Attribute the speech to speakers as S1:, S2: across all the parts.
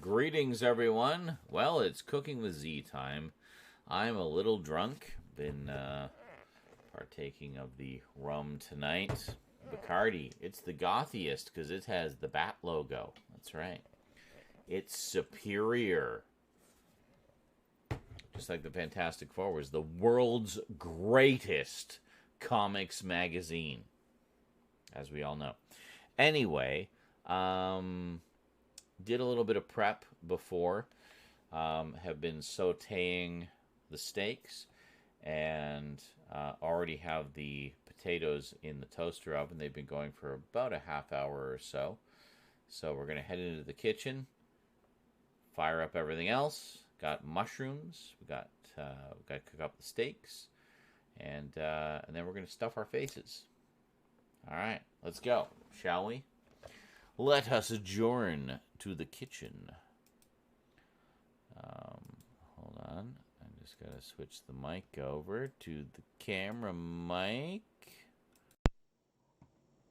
S1: Greetings, everyone. Well, it's Cooking with Z time. I'm a little drunk. Been partaking of the rum tonight. Bacardi. It's the gothiest because it has the bat logo. That's right. It's superior. Just like the Fantastic Four was the world's greatest comics magazine, as we all know. Anyway, did a little bit of prep before. Have been sauteing the steaks and already have the potatoes in the toaster oven. They've been going for about a half hour or so. So we're going to head into the kitchen, fire up everything else. Got mushrooms. We got to cook up the steaks, and then we're going to stuff our faces. All right, let's go, shall we? Let us adjourn to the kitchen. Hold on. I just got to switch the mic over to the camera mic.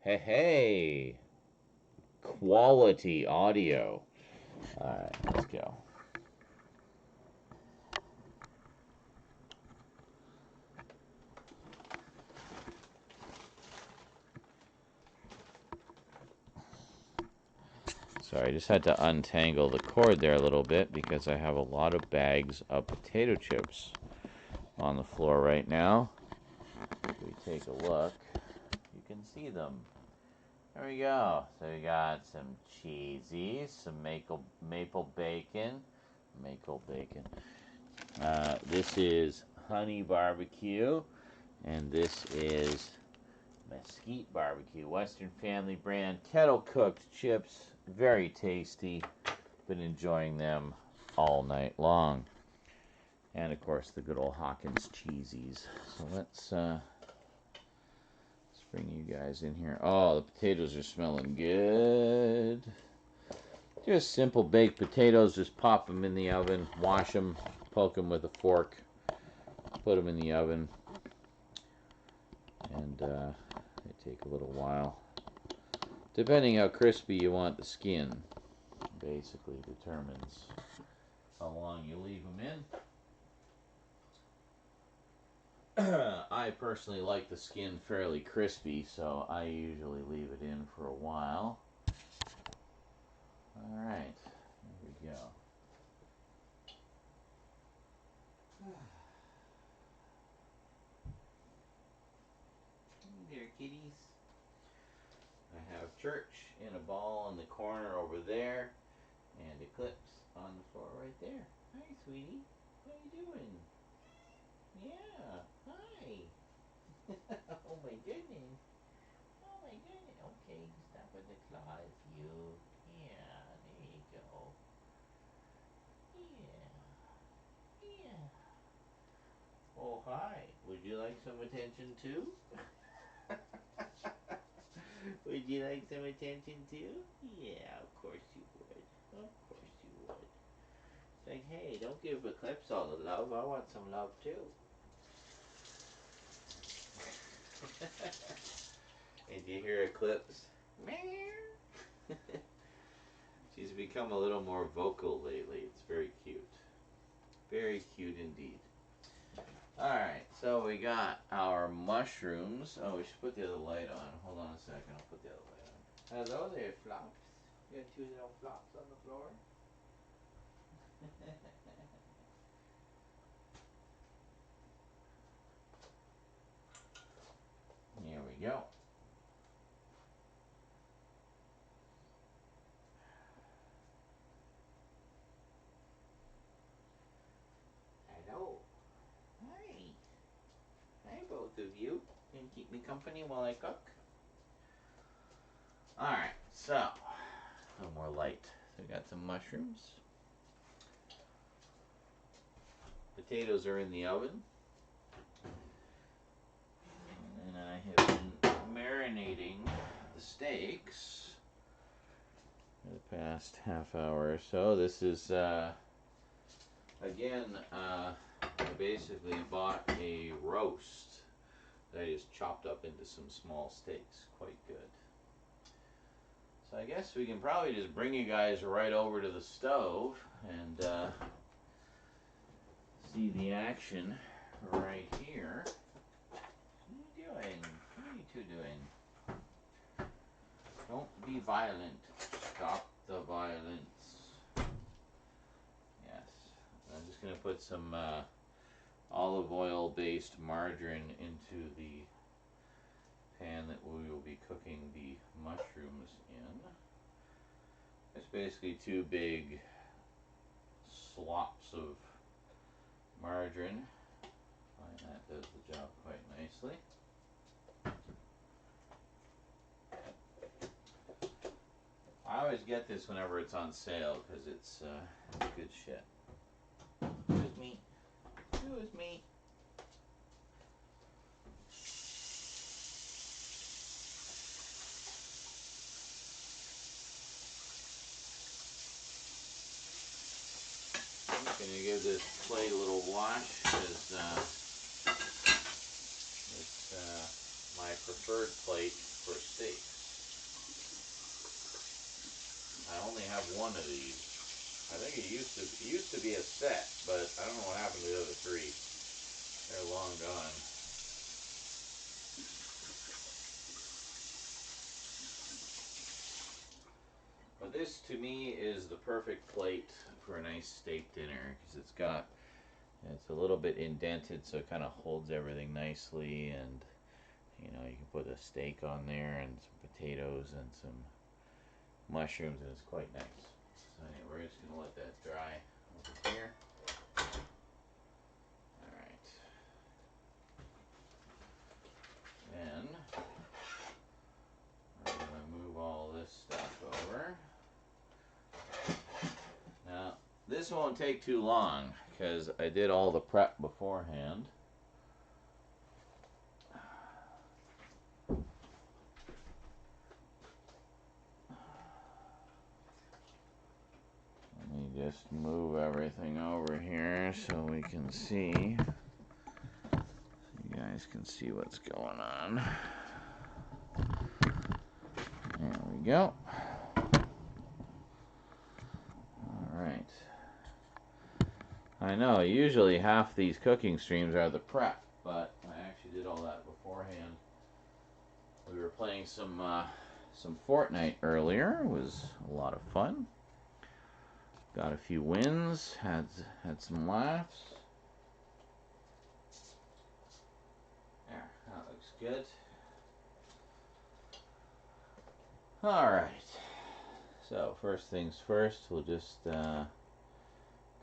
S1: Hey. Quality audio. All right, let's go. Sorry, I just had to untangle the cord there a little bit because I have a lot of bags of potato chips on the floor right now. If we take a look, you can see them. There we go. So we got some cheesies, some maple bacon. This is honey barbecue, and this is mesquite barbecue. Western Family brand kettle cooked chips. Very tasty. Been enjoying them all night long. And of course the good old Hawkins cheesies. So let's bring you guys in here. Oh, the potatoes are smelling good. Just simple baked potatoes. Just pop them in the oven, wash them, poke them with a fork, put them in the oven, and they take a little while. Depending how crispy you want the skin, basically determines how long you leave them in. I personally like the skin fairly crispy, so I usually leave it in for a while. Alright, there we go. Hey there, kitties. I have Church in a ball in the corner over there, and Eclipse on the floor right there. Hi, sweetie. What are you doing? Yeah. Hi. Oh my goodness. Oh my goodness. Okay, stop with the claws, you. Yeah, there you go. Yeah. Yeah. Oh, hi. Would you like some attention too? Would you like some attention too? Yeah, of course you would. Of course you would. It's like, hey, don't give Eclipse all the love. I want some love too. And do you hear Eclipse? Meow. She's become a little more vocal lately. It's very cute. Very cute indeed. Alright, so we got our mushrooms. Oh, we should put the other light on. Hold on a second, I'll put the other light on. Hello there, Flops. You got two little flops on the floor? Here we go. Hello. Hi. Hi, both of you. Can you keep me company while I cook? Alright, so, a little more light. So we got some mushrooms. Potatoes are in the oven. And I have been marinating the steaks for the past half hour or so. This is, again, I basically bought a roast that I just chopped up into some small steaks. Quite good. So I guess we can probably just bring you guys right over to the stove and see the action right here. What are you doing? What are you two doing? Don't be violent. Stop the violence. Yes. I'm just going to put some olive oil based margarine into the pan that we will be cooking the mushrooms in. It's basically two big slops of margarine. I find that does the job quite nicely. I always get this whenever it's on sale because it's good shit. Excuse me. Excuse me. I'm just going to give this plate a little wash because it's my preferred plate for steaks. I only have one of these. I think it used to be a set, but I don't know what happened to the other three. They're long gone. But this, to me, is the perfect plate for a nice steak dinner because it's a little bit indented, so it kind of holds everything nicely, and you know, you can put a steak on there and some potatoes and some mushrooms, and it's quite nice. So anyway, we're just going to let that dry over here. Alright. Then we're going to move all this stuff over. Now, this won't take too long because I did all the prep beforehand. Just move everything over here so we can see. So you guys can see what's going on. There we go. Alright. I know, usually half these cooking streams are the prep, but I actually did all that beforehand. We were playing some Fortnite earlier. It was a lot of fun. Got a few wins, had some laughs. There, that looks good. Alright, so first things first, we'll just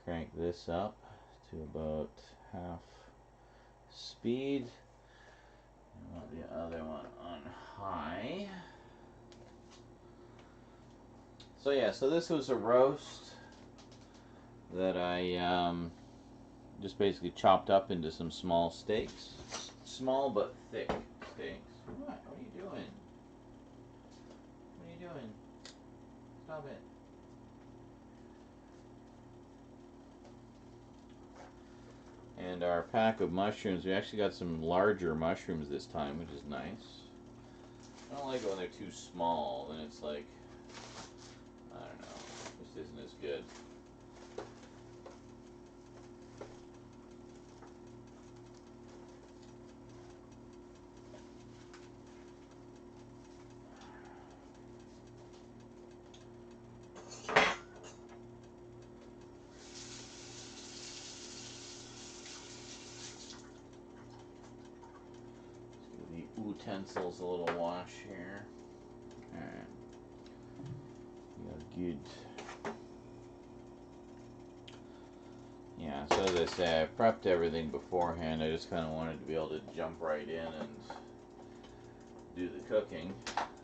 S1: crank this up to about half speed. And want the other one on high. So yeah, so this was a roast that I just basically chopped up into some small steaks. Small but thick steaks. What are you doing? What are you doing? Stop it. And our pack of mushrooms, we actually got some larger mushrooms this time, which is nice. I don't like it when they're too small, then it's like, I don't know, this isn't as good. Utensils a little wash here. Alright. Good. Yeah, so as I say, I prepped everything beforehand. I just kind of wanted to be able to jump right in and do the cooking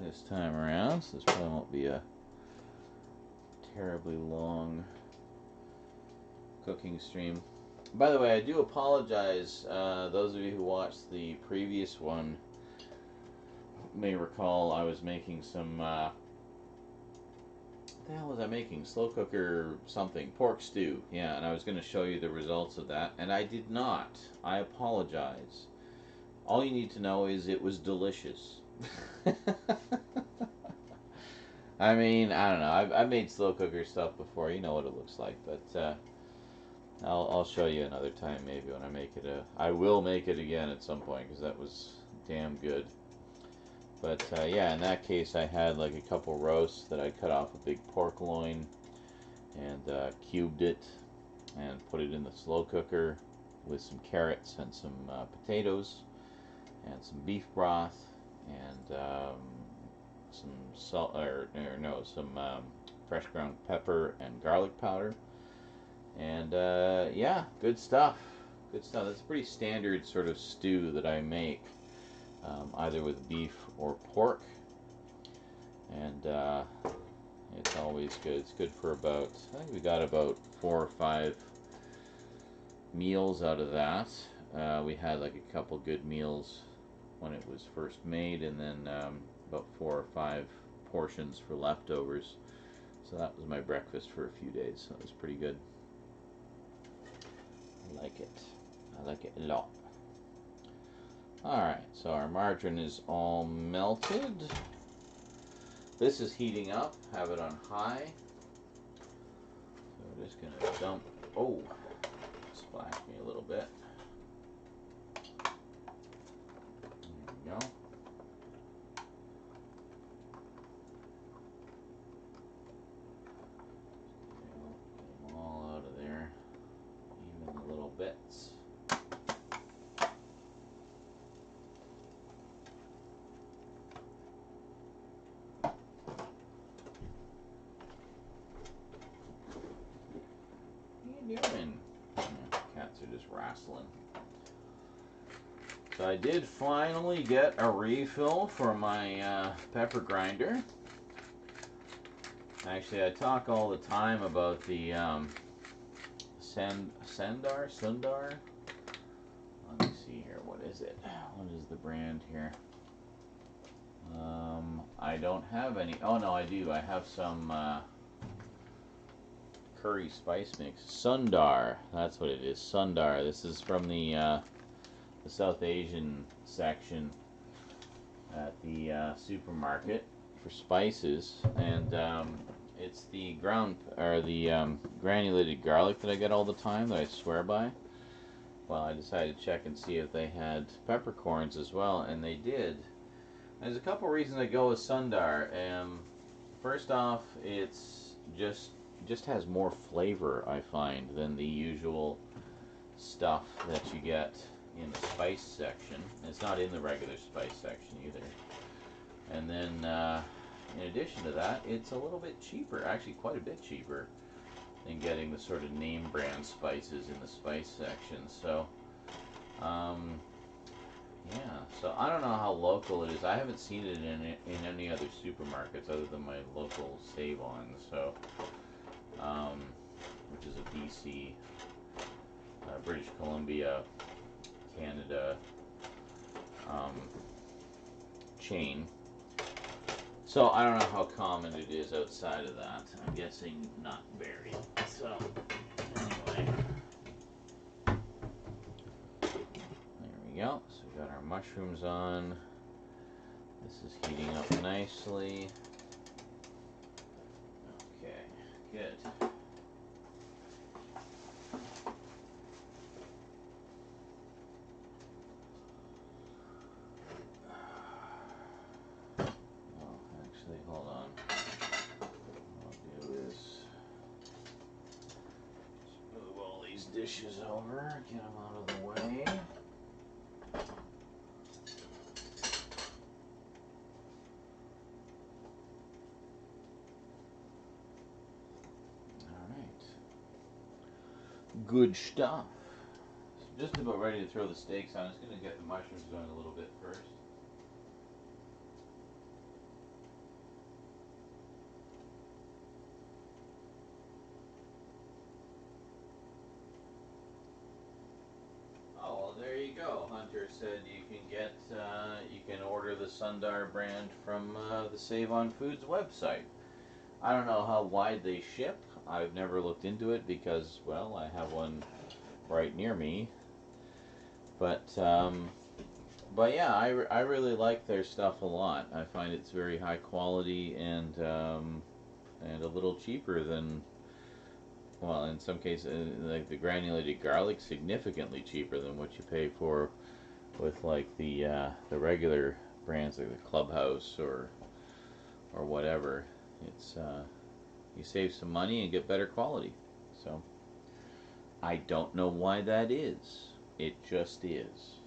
S1: this time around. So this probably won't be a terribly long cooking stream. By the way, I do apologize. Those of you who watched the previous one may recall I was making some, what the hell was I making? Slow cooker something. Pork stew. Yeah, and I was going to show you the results of that, and I did not. I apologize. All you need to know is it was delicious. I mean, I don't know. I've made slow cooker stuff before. You know what it looks like, but I'll show you another time maybe when I make it. I will make it again at some point because that was damn good. But yeah, in that case, I had like a couple roasts that I cut off a big pork loin and cubed it and put it in the slow cooker with some carrots and some potatoes and some beef broth and some salt or no, some fresh ground pepper and garlic powder. And yeah, good stuff. Good stuff. That's a pretty standard sort of stew that I make, either with beef or pork. And it's always good. It's good for about, I think we got about 4 or 5 meals out of that. We had like a couple good meals when it was first made, and then about 4 or 5 portions for leftovers. So that was my breakfast for a few days. So it was pretty good. I like it. I like it a lot. Alright, so our margarine is all melted. This is heating up. Have it on high. So we're just going to dump. Oh, splashed me a little bit. There we go. Get them all out of there. Even the little bits. Doing? Cats are just wrestling. So I did finally get a refill for my pepper grinder. Actually, I talk all the time about the Sundar. Let me see here. What is it? What is the brand here? I don't have any. Oh no, I do. I have some curry spice mix. Sundar. That's what it is. Sundar. This is from the South Asian section at the supermarket for spices, and it's the granulated garlic that I get all the time that I swear by. Well, I decided to check and see if they had peppercorns as well, and they did. There's a couple reasons I go with Sundar. First off, it's just has more flavor, I find, than the usual stuff that you get in the spice section. It's not in the regular spice section either. And then, in addition to that, it's a little bit cheaper, actually quite a bit cheaper than getting the sort of name brand spices in the spice section. So, yeah, so I don't know how local it is. I haven't seen it in any other supermarkets other than my local Save-On, so, which is a BC, British Columbia, Canada chain. So I don't know how common it is outside of that. I'm guessing not very. So anyway, there we go. So we got our mushrooms on. This is heating up nicely. Okay, good. Hold on. What I'll do is just move all these dishes over, get them out of the way. Alright. Good stuff. So just about ready to throw the steaks on. I'm just going to get the mushrooms going a little bit first. There you go. Hunter said you can get, you can order the Sundar brand from the Save On Foods website. I don't know how wide they ship. I've never looked into it because, well, I have one right near me. But But yeah, I really like their stuff a lot. I find it's very high quality and a little cheaper than, well, in some cases, like the granulated garlic, significantly cheaper than what you pay for with like the regular brands like the Clubhouse or whatever. It's you save some money and get better quality. So I don't know why that is. It just is,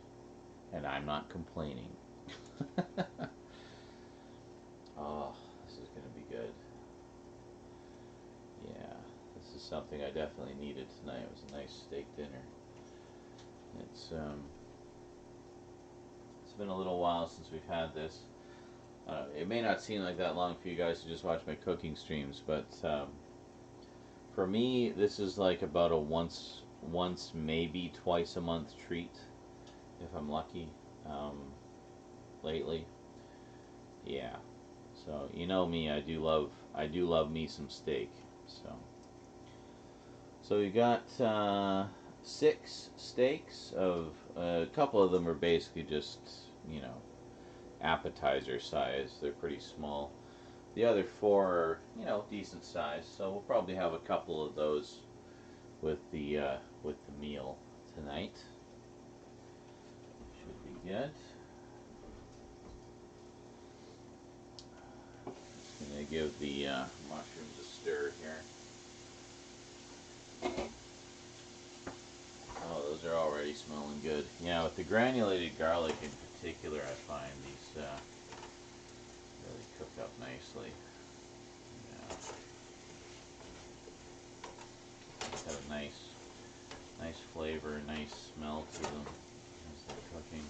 S1: and I'm not complaining. Oh, this is going to be good. Yeah, this is something I definitely needed tonight. It was a nice steak dinner. It's it's been a little while since we've had this. It may not seem like that long for you guys to just watch my cooking streams, but for me, this is like about a once, maybe twice a month treat, if I'm lucky. Lately, yeah. So you know me, I do love me some steak. So we got 6 steaks. Of a couple of them are basically just, you know, appetizer size. They're pretty small. The other 4 are, you know, decent size. So we'll probably have a couple of those with the meal tonight. Should be good. Just gonna give the mushrooms a stir here. Oh, those are already smelling good. Yeah, with the granulated garlic in particular, I find these really cook up nicely. Yeah. Have a nice flavor, nice smell to them as they're cooking.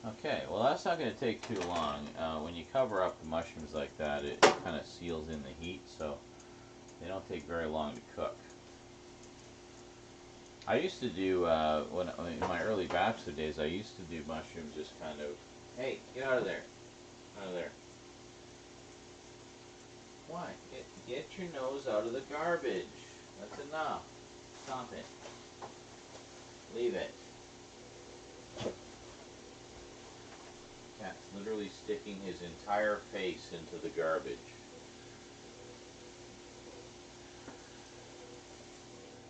S1: Okay, well that's not going to take too long. When you cover up the mushrooms like that, it kind of seals in the heat, so they don't take very long to cook. I used to do, in my early bachelor days, I used to do mushrooms just kind of, hey, get out of there. Out of there. Why? Get your nose out of the garbage. That's enough. Stop it. Leave it. Cat's literally sticking his entire face into the garbage.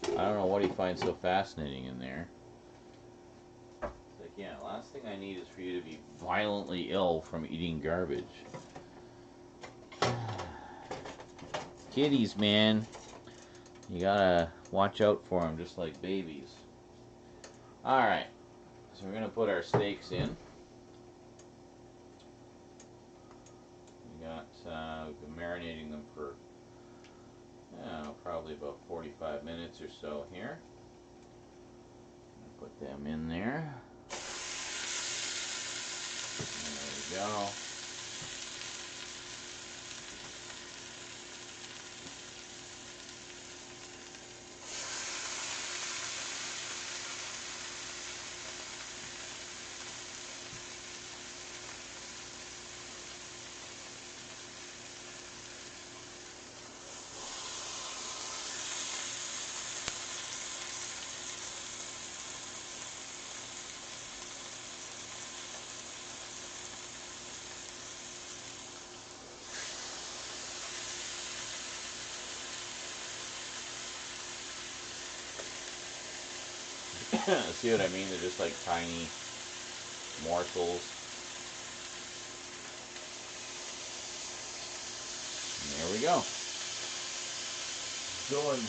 S1: I don't know what he finds so fascinating in there. It's like, yeah, last thing I need is for you to be violently ill from eating garbage. Kitties, man. You gotta watch out for them just like babies. Alright, so we're gonna put our steaks in. We've been marinating them for probably about 45 minutes or so here. Put them in there. There we go. See what I mean? They're just like tiny morsels. And there we go. Done.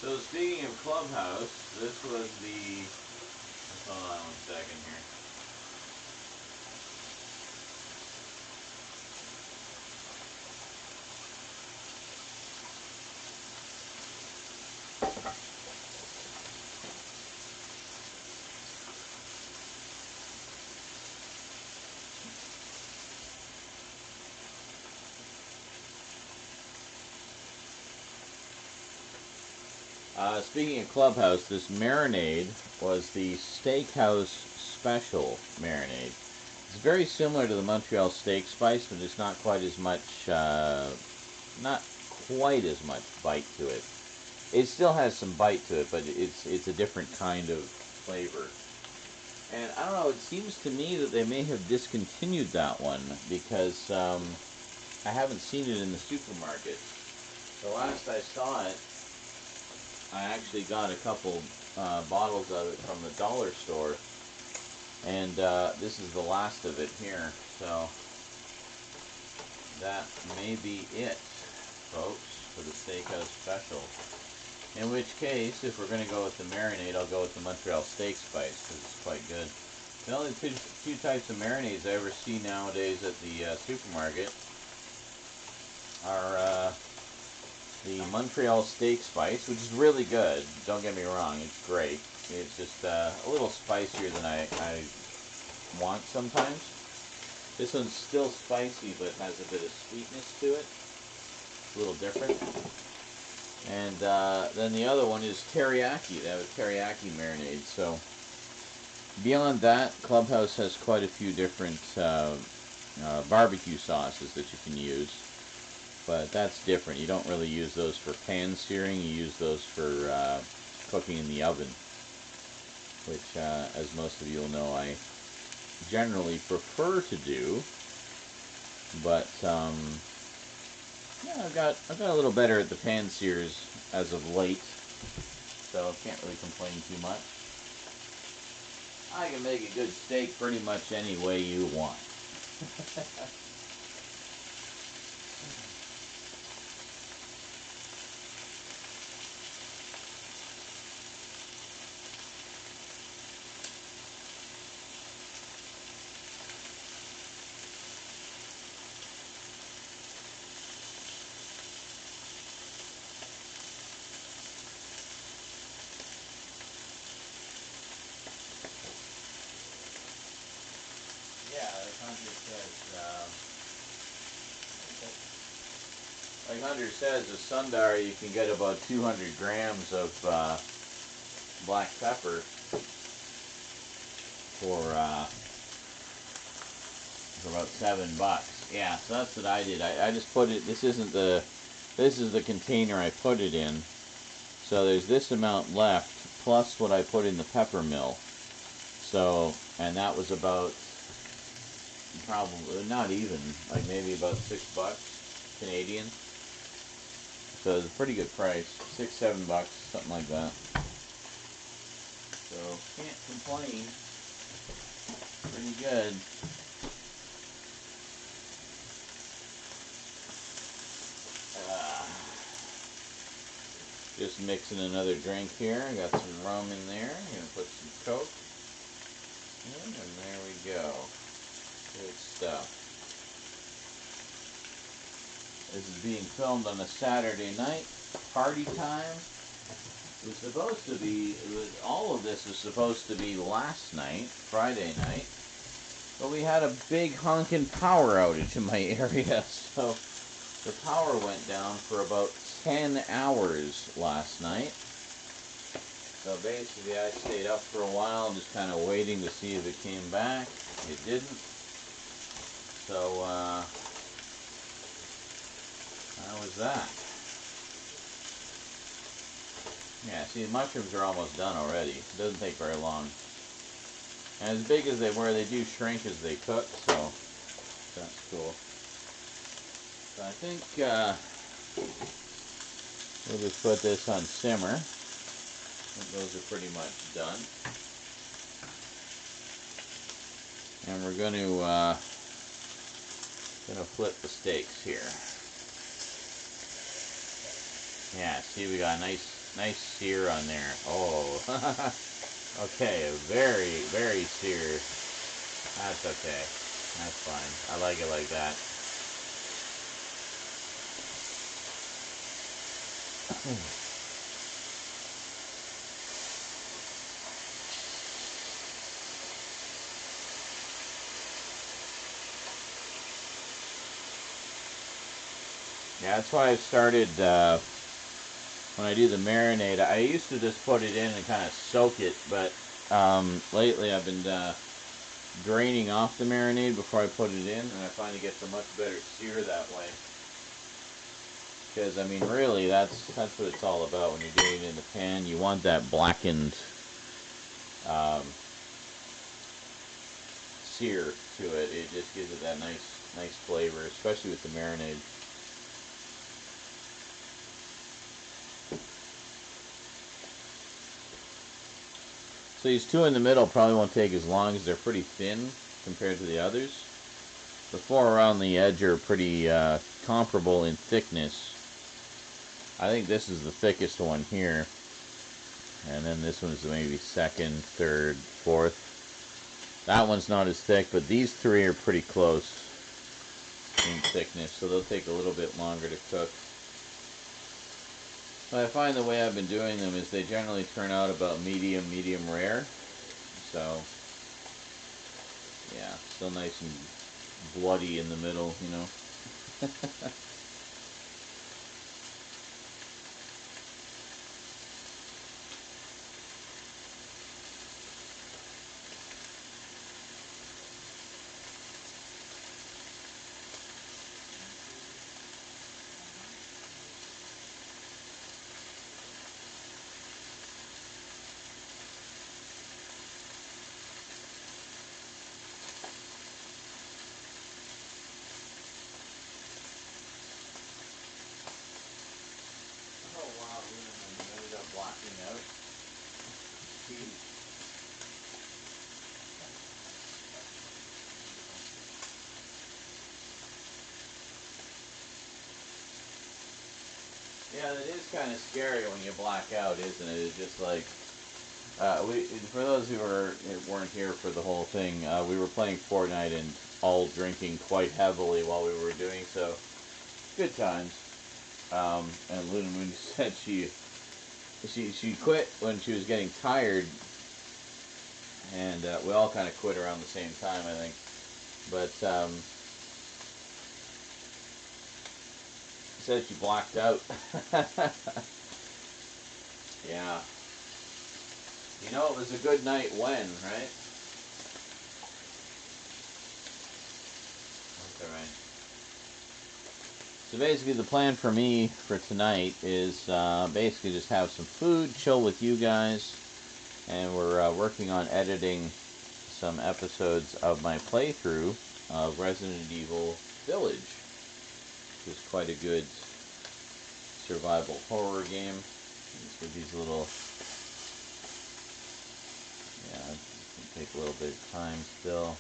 S1: So speaking of Clubhouse, this was the, hold on 1 second here. Speaking of Clubhouse, this marinade was the steakhouse special marinade. It's very similar to the Montreal steak spice, but it's not quite as much, not quite as much bite to it. It still has some bite to it, but it's a different kind of flavor. And I don't know, it seems to me that they may have discontinued that one because I haven't seen it in the supermarket. The last I saw it, I actually got a couple bottles of it from the dollar store, and this is the last of it here. So that may be it, folks, for the Steakhouse Special. In which case, if we're going to go with the marinade, I'll go with the Montreal Steak Spice because it's quite good. The only two types of marinades I ever see nowadays at the supermarket are the Montreal Steak Spice, which is really good. Don't get me wrong, it's great. It's just a little spicier than I want sometimes. This one's still spicy, but has a bit of sweetness to it. It's a little different. And then the other one is teriyaki. They have a teriyaki marinade. So beyond that, Clubhouse has quite a few different barbecue sauces that you can use. But that's different. You don't really use those for pan searing. You use those for cooking in the oven, which, as most of you will know, I generally prefer to do. But yeah, I've got a little better at the pan sears as of late, so can't really complain too much. I can make a good steak pretty much any way you want. Like Hunter says, at Sundar you can get about 200 grams of black pepper for about $7. Yeah, so that's what I did. I just put it. This is the container I put it in. So there's this amount left plus what I put in the pepper mill. So, and that was about, probably not even, like maybe about $6 Canadian. So it's a pretty good price, $6-7, something like that. So can't complain. Pretty good. Just mixing another drink here. I got some rum in there. I'm gonna put some Coke in, and there we go. Good stuff. This is being filmed on a Saturday night, party time. It was supposed to be, all of this was supposed to be last night, Friday night, but we had a big honkin' power outage in my area, so the power went down for about 10 hours last night. So basically I stayed up for a while, just kind of waiting to see if it came back. It didn't. So, how was that? Yeah, see, the mushrooms are almost done already. It doesn't take very long. And as big as they were, they do shrink as they cook, so that's cool. So I think we'll just put this on simmer. Those are pretty much done. And we're going to flip the steaks here. Yeah, see, we got a nice sear on there. Oh, okay, very, very sear. That's okay. That's fine. I like it like that. Yeah, that's why I started, when I do the marinade, I used to just put it in and kind of soak it, but lately I've been draining off the marinade before I put it in, and I find it gets a much better sear that way. Because, I mean, really, that's what it's all about when you're doing it in the pan. You want that blackened um, sear to it. It just gives it that nice flavor, especially with the marinade. So these two in the middle probably won't take as long as they're pretty thin compared to the others. The four around the edge are pretty comparable in thickness. I think this is the thickest one here. And then this one's maybe second, third, fourth. That one's not as thick, but these three are pretty close in thickness, so they'll take a little bit longer to cook. But I find the way I've been doing them is they generally turn out about medium rare. So, yeah, still nice and bloody in the middle, you know. Oh wow, you ended up blocking out. Jeez. Yeah, that is kind of scary when you black out, isn't it? It's just like for those who weren't here for the whole thing, we were playing Fortnite and all drinking quite heavily while we were doing so. Good times. And Luna Moon said she quit when she was getting tired, and we all kind of quit around the same time, I think. But she said she blacked out. Yeah. You know, it was a good night when, right? That's all right. So basically, the plan for me for tonight is basically just have some food, chill with you guys, and we're working on editing some episodes of my playthrough of Resident Evil Village, which is quite a good survival horror game. Just with these little, yeah, it's gonna take a little bit of time still.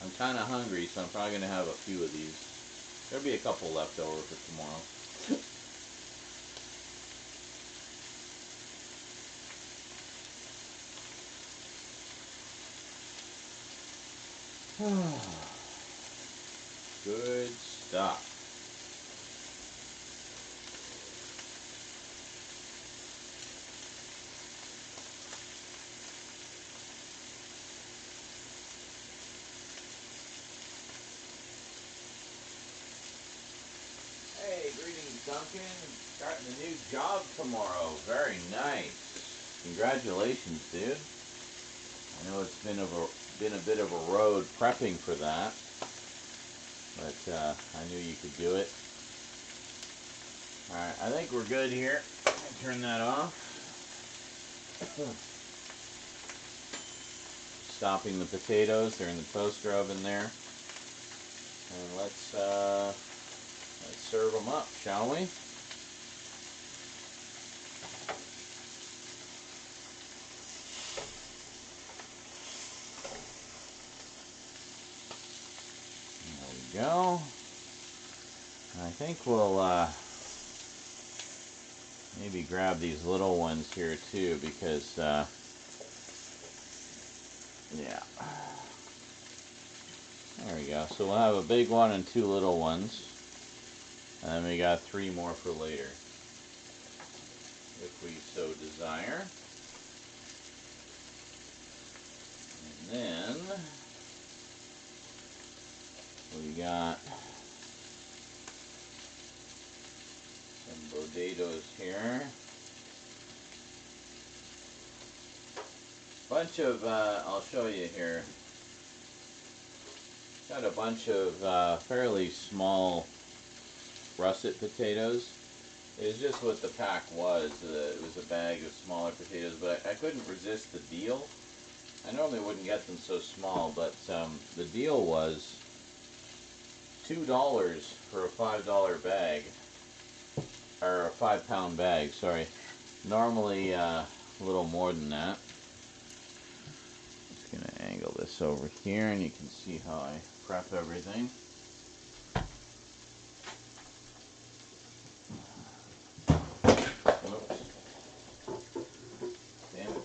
S1: I'm kind of hungry, so I'm probably going to have a few of these. There'll be a couple left over for tomorrow. Good stuff. Hey, greetings, Duncan. Starting a new job tomorrow. Very nice. Congratulations, dude. I know it's been a bit of a road prepping for that, but I knew you could do it. All right, I think we're good here. Turn that off. Stopping the potatoes. They're in the toaster oven there, and let's serve them up, shall we? There we go. I think we'll maybe grab these little ones here too, because yeah. There we go. So we'll have a big one and two little ones, and then we got three more for later, if we so desire. Then we got some potatoes here. Bunch of, I'll show you here. Got a bunch of fairly small russet potatoes. It's just what the pack was. It was a bag of smaller potatoes, but I couldn't resist the deal. I normally wouldn't get them so small, but the deal was $2 for a $5 bag, or a 5-pound bag, sorry. Normally a little more than that. Just going to angle this over here and you can see how I prep everything. Whoops. Damn it.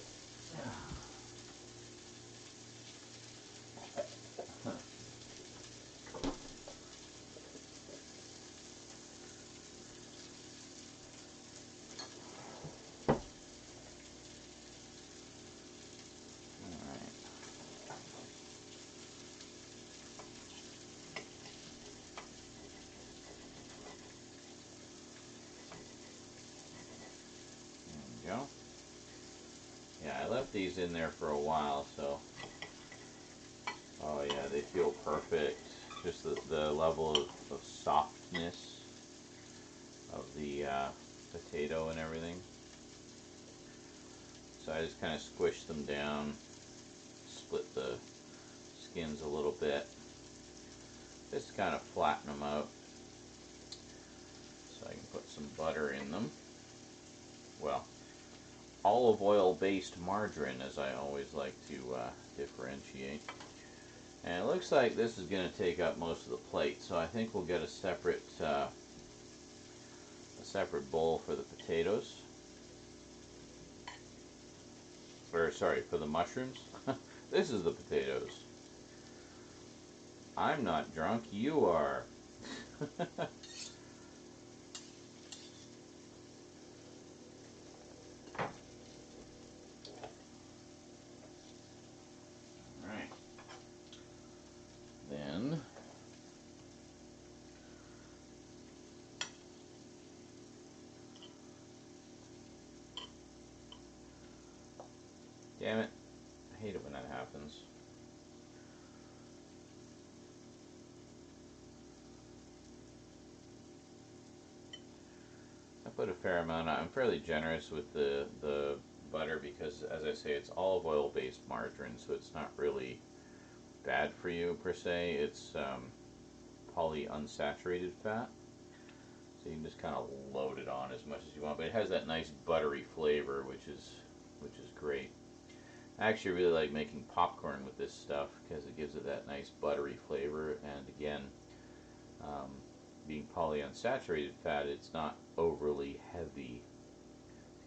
S1: Go. Yeah, I left these in there for a while, so oh yeah, they feel perfect. Just the level of softness of the potato and everything. So I just kind of squish them down, split the skins a little bit, just kind of flatten them out so I can put some butter in them. Well, olive oil based margarine, as I always like to differentiate. And it looks like this is going to take up most of the plate, so I think we'll get a separate bowl for the potatoes. Or sorry, for the mushrooms. This is the potatoes. I'm not drunk, you are. Alright. Then damn it. I hate it when that happens. I put a fair amount on. I'm fairly generous with the butter because, as I say, it's olive oil based margarine, so it's not really bad for you per se. It's polyunsaturated fat, so you can just kind of load it on as much as you want. But it has that nice buttery flavor, which is great. I actually really like making popcorn with this stuff because it gives it that nice buttery flavor, and again, being polyunsaturated fat, it's not overly heavy.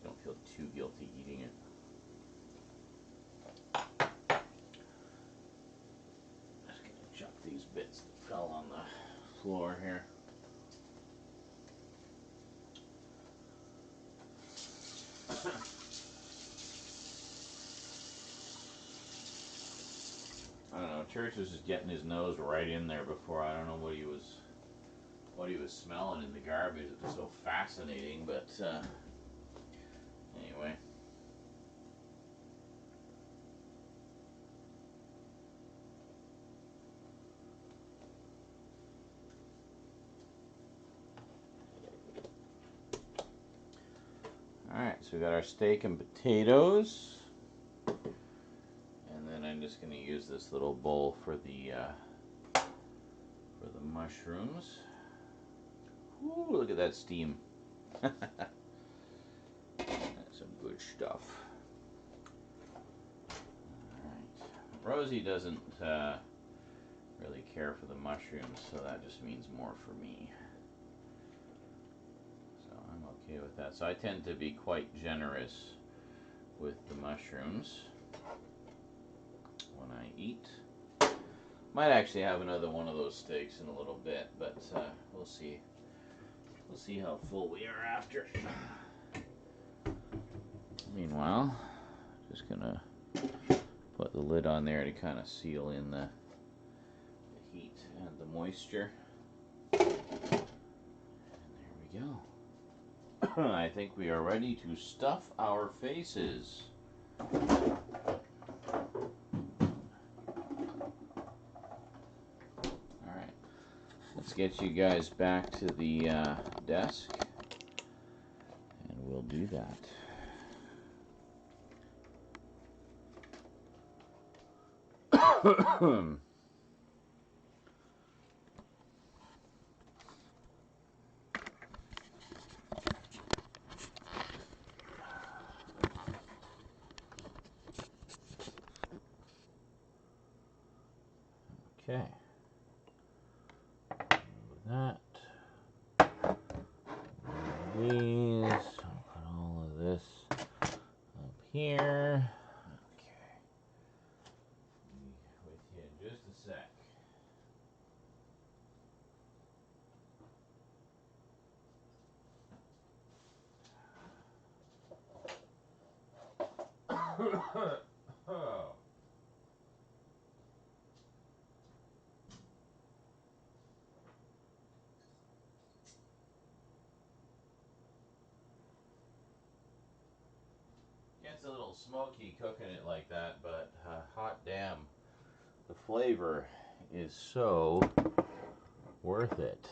S1: You don't feel too guilty eating it. Just gonna chop these bits that fell on the floor here. I don't know. Church was just getting his nose right in there before. I don't know what he was smelling in the garbage. It was so fascinating, but anyway. Alright, so we got our steak and potatoes. And then I'm just going to use this little bowl for the mushrooms. Ooh, look at that steam. That's some good stuff. Alright. Rosie doesn't really care for the mushrooms, so that just means more for me. So I'm okay with that. So I tend to be quite generous with the mushrooms when I eat. Might actually have another one of those steaks in a little bit, but we'll see. We'll see how full we are after. Meanwhile, just gonna Put the lid on there to kind of seal in the heat and the moisture. And there we go. I think we are ready to stuff our faces. Alright, let's get you guys back to the desk, and we'll do that. Okay. With that, these, I'll put all of this up here. Okay. Be with you in just a sec. Gets a little smoky cooking it like that, but hot damn, the flavor is so worth it.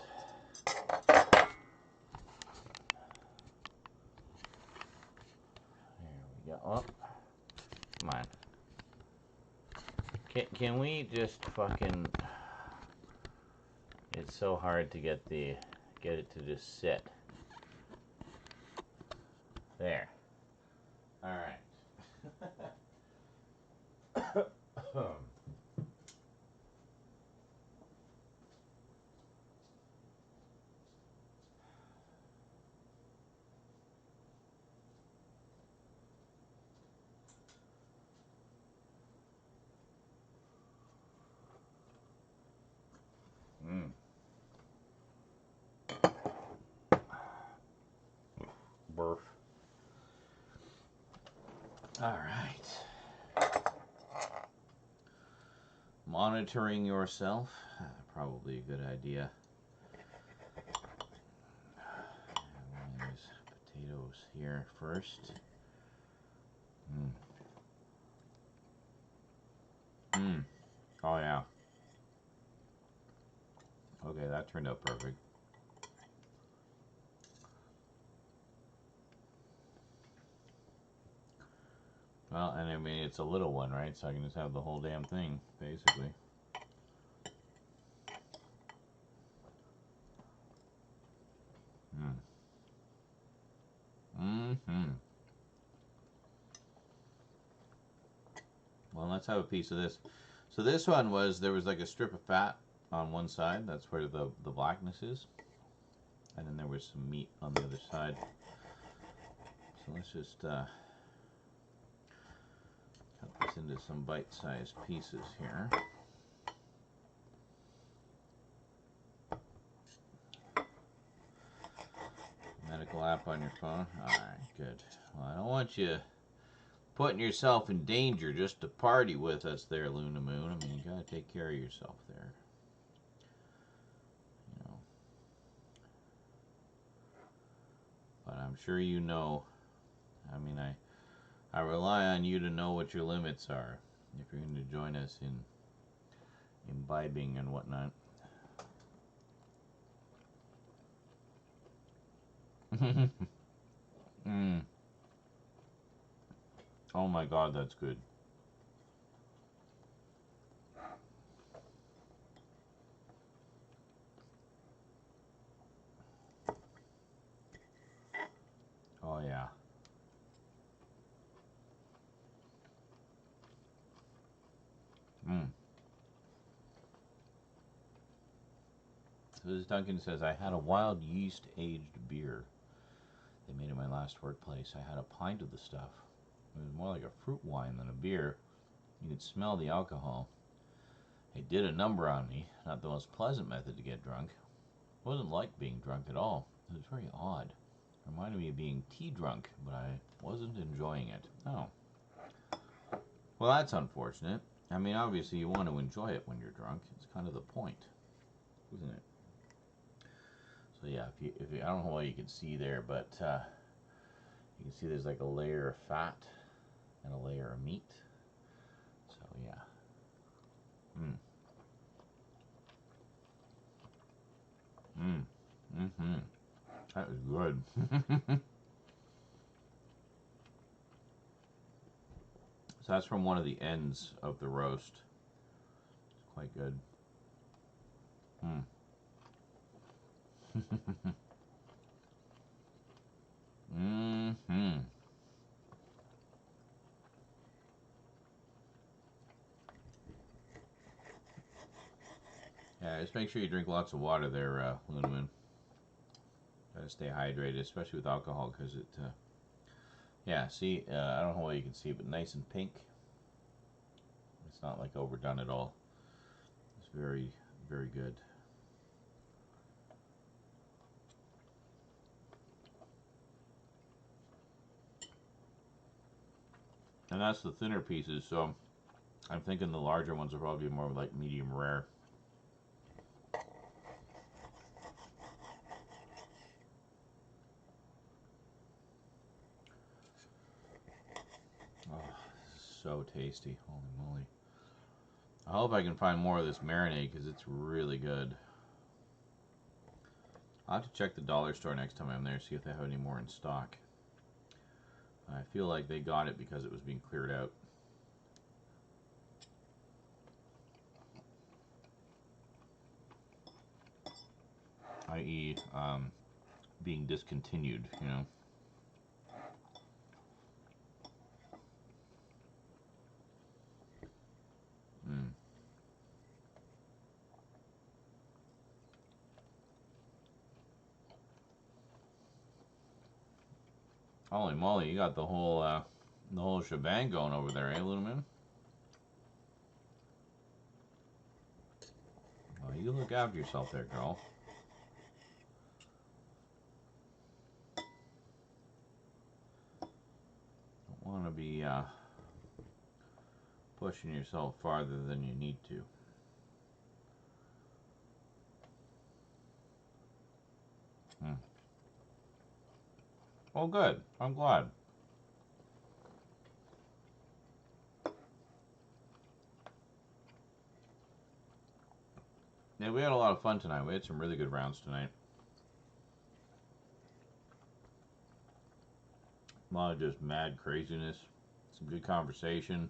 S1: There we go. Oh, come on. Can we just fucking... It's so hard to get it to just sit. There. All right. Burf. All right. Monitoring yourself, probably a good idea. There's potatoes here first. Oh yeah. Okay, that turned out perfect. Well, and I mean, it's a little one, right? So I can just have the whole damn thing, basically. Well, let's have a piece of this. So this one was, there was like a strip of fat on one side. That's where the blackness is. And then there was some meat on the other side. So let's just cut this into some bite-sized pieces here. Medical app on your phone? Alright, good. Well, I don't want you putting yourself in danger just to party with us there, Luna Moon. I mean, you gotta take care of yourself there. You know. But I'm sure you know. I mean, I rely on you to know what your limits are if you're going to join us in imbibing and whatnot. Oh my God, that's good. Oh yeah. So this Duncan says, I had a wild yeast aged beer they made at my last workplace. I had a pint of the stuff. It was more like a fruit wine than a beer. You could smell the alcohol. It did a number on me. Not the most pleasant method to get drunk. It wasn't like being drunk at all. It was very odd. It reminded me of being tea drunk, but I wasn't enjoying it. Oh. Well, that's unfortunate. I mean, obviously you want to enjoy it when you're drunk. It's kind of the point, isn't it? So yeah, if you I don't know what you can see there, but you can see there's like a layer of fat and a layer of meat. So yeah. Mm. Mm. Mm-hmm. That was good. So that's from one of the ends of the roast. It's quite good. Mm. Mm-hmm. Yeah, just make sure you drink lots of water there, Lunaman. Gotta stay hydrated, especially with alcohol, because it. Yeah, see, I don't know what you can see, but nice and pink. It's not like overdone at all. It's very, very good. And that's the thinner pieces, so I'm thinking the larger ones will probably be more like medium rare. Oh, this is so tasty. Holy moly. I hope I can find more of this marinade because it's really good. I'll have to check the dollar store next time I'm there, see if they have any more in stock. I feel like they got it because it was being cleared out. I.e., being discontinued, you know. Mm. Holy moly, you got the whole shebang going over there, eh, Lunaman? Well, you look after yourself there, girl. Don't want to be pushing yourself farther than you need to. Mm. Oh, good. I'm glad. Yeah, we had a lot of fun tonight. We had some really good rounds tonight. A lot of just mad craziness. Some good conversation.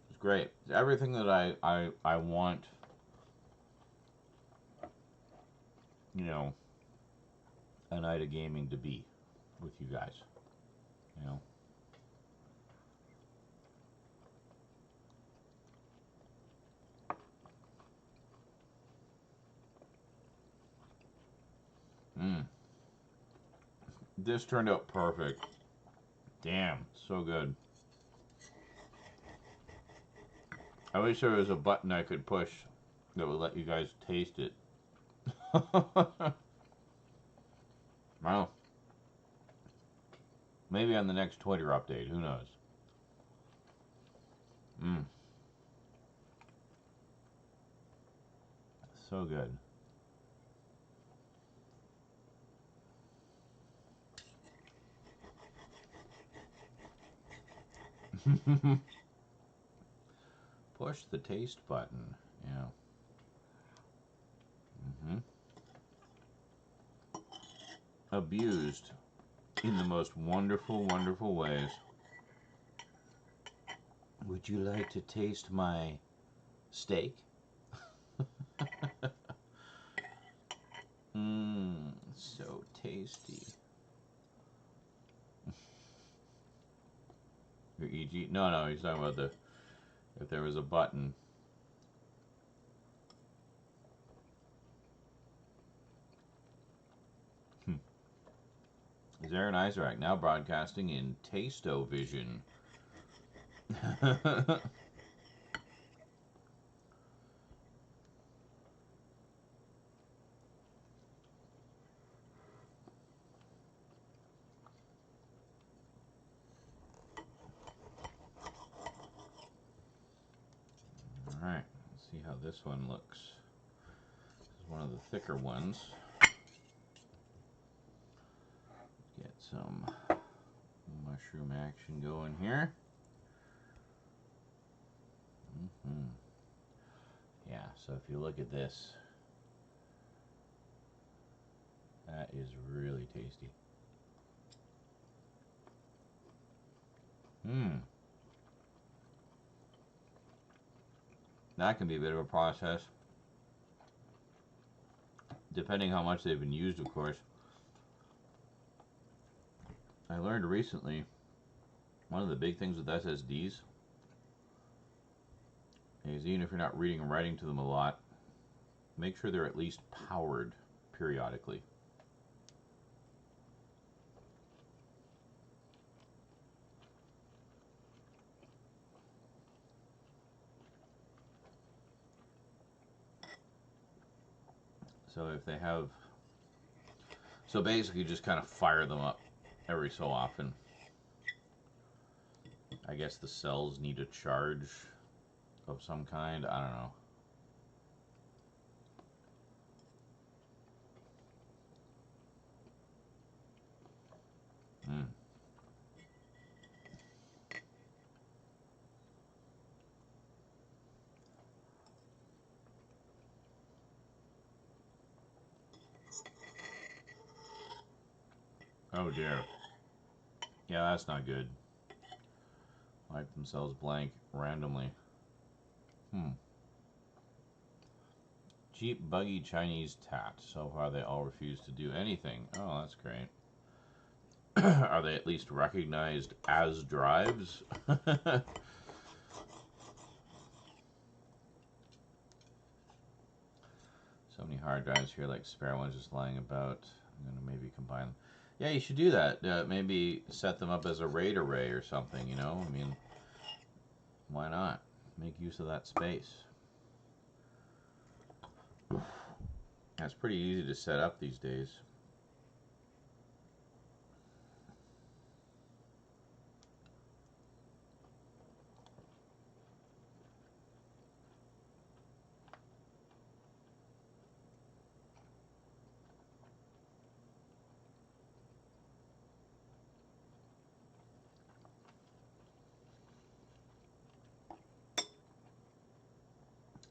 S1: It's great. It's everything that I want, you know, a night of gaming to be with you guys. You know. Mm. This turned out perfect. Damn, so good. I wish there was a button I could push that would let you guys taste it. Well, maybe on the next Twitter update. Who knows? Mm. So good. Push the taste button. Yeah. Hmm. Abused in the most wonderful, wonderful ways. Would you like to taste my steak? Mmm, so tasty. Your EG? No, no, he's talking about the if there was a button. Is Aaron Isaac now broadcasting in Taste-O-Vision? how this one looks. This is one of the thicker ones. Get some mushroom action going here. Yeah, so if you look at this, that is really tasty. That can be a bit of a process, depending how much they've been used, of course. I learned recently, one of the big things with SSDs is even if you're not reading and writing to them a lot, make sure they're at least powered periodically. So if they have, so basically just kind of fire them up every so often. I guess the cells need a charge of some kind. I don't know. Oh dear. Yeah, that's not good. Wipe themselves blank randomly. Cheap, buggy Chinese tat. So far they all refuse to do anything. Oh, that's great. Are they at least recognized as drives? So many hard drives here, like spare ones just lying about. I'm going to maybe combine them. Yeah, you should do that. Maybe set them up as a RAID array or something, you know? I mean, why not? Make use of that space. That's pretty easy to set up these days.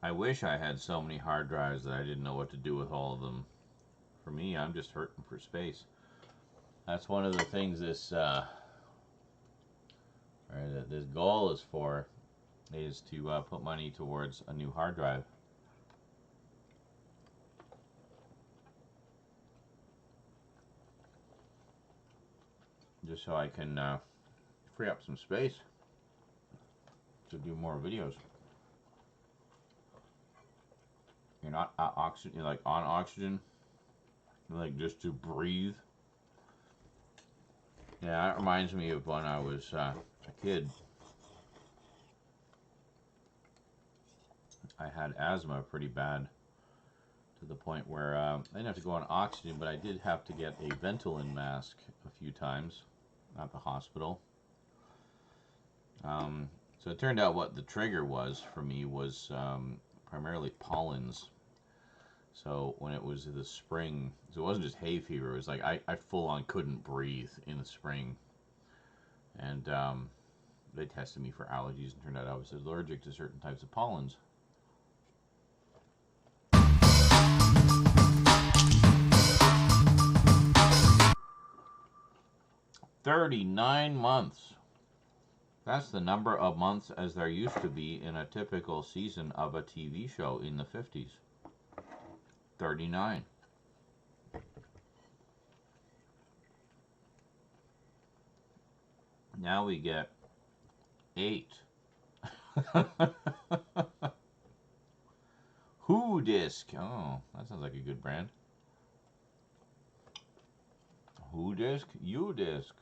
S1: I wish I had so many hard drives that I didn't know what to do with all of them. For me, I'm just hurting for space. That's one of the things this this goal is for, is to put money towards a new hard drive. Just so I can free up some space to do more videos. You're not oxygen, you're like on oxygen, like just to breathe. Yeah, that reminds me of when I was a kid. I had asthma pretty bad, to the point where I didn't have to go on oxygen, but I did have to get a Ventolin mask a few times at the hospital. So it turned out what the trigger was for me was primarily pollens. So when it was the spring, so it wasn't just hay fever, it was like I full on couldn't breathe in the spring. And they tested me for allergies and turned out I was allergic to certain types of pollens. "39 months. That's the number of months as there used to be in a typical season of a TV show in the 50s. 39. Now we get 8. Who Disc? Oh, that sounds like a good brand. Who Disc? You Disc.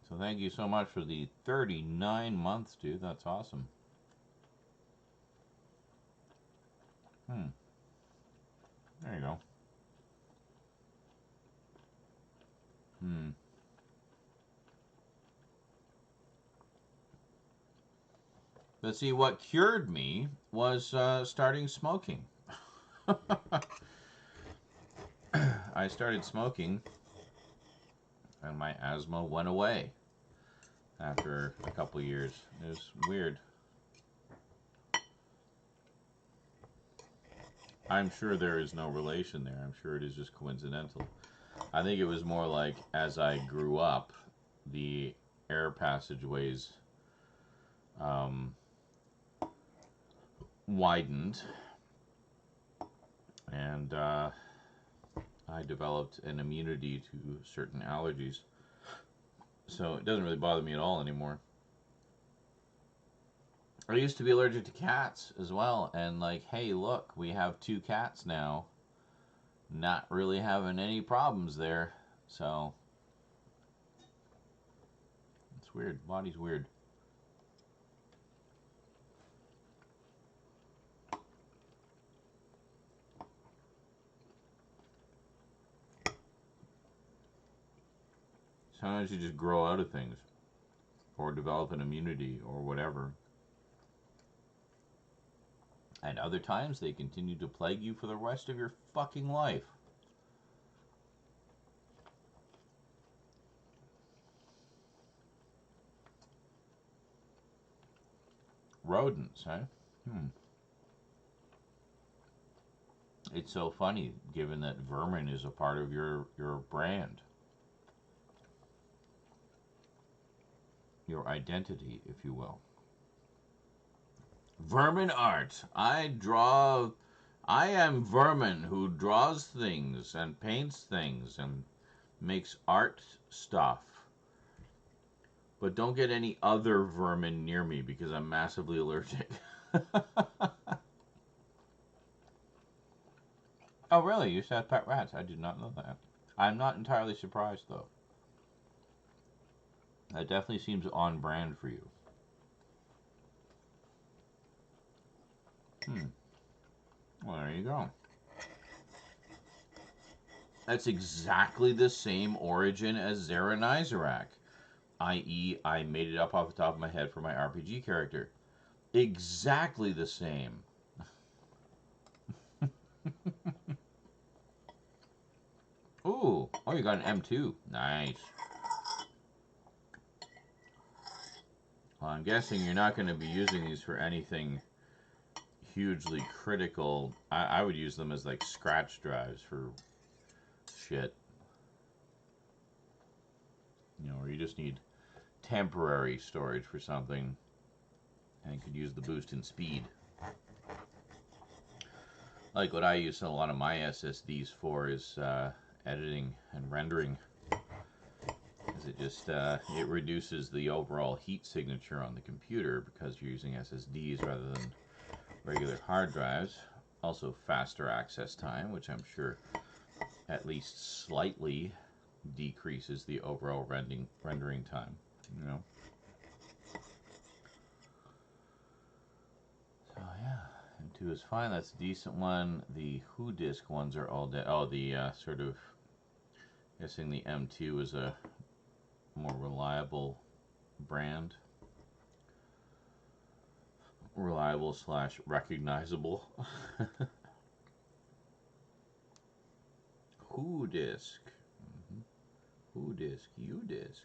S1: So thank you so much for the 39 months, dude. That's awesome. There you go. But see, what cured me was starting smoking. I started smoking, and my asthma went away after a couple years. It was weird. I'm sure there is no relation there. I'm sure it is just coincidental. I think it was more like as I grew up, the air passageways um, widened, and I developed an immunity to certain allergies. So it doesn't really bother me at all anymore. I used to be allergic to cats as well, and like, hey, look, we have 2 cats now. Not really having any problems there. So it's weird. Body's weird. Sometimes you just grow out of things, or develop an immunity, or whatever. And other times they continue to plague you for the rest of your fucking life. Rodents, huh? It's so funny, given that vermin is a part of your brand, your identity, if you will. Vermin art. I am vermin who draws things and paints things and makes art stuff. But don't get any other vermin near me because I'm massively allergic. Oh, really? You used to have pet rats? I did not know that. I'm not entirely surprised, though. That definitely seems on brand for you. Well, there you go. That's exactly the same origin as Zeranizarak, i.e., I made it up off the top of my head for my RPG character. Exactly the same. Ooh, oh, you got an M2. Nice. Well, I'm guessing you're not going to be using these for anything hugely critical. I would use them as like scratch drives for shit. You know, where you just need temporary storage for something and could use the boost in speed. Like what I use a lot of my SSDs for is editing and rendering. Because it just it reduces the overall heat signature on the computer because you're using SSDs rather than regular hard drives. Also faster access time, which I'm sure at least slightly decreases the overall rendering time, you know. So yeah, M2 is fine. That's a decent one. The Who Disk ones are all dead. Oh, the sort of guessing the M2 is a more reliable brand. Reliable / recognizable. Who Disk. Who Disk. You Disk.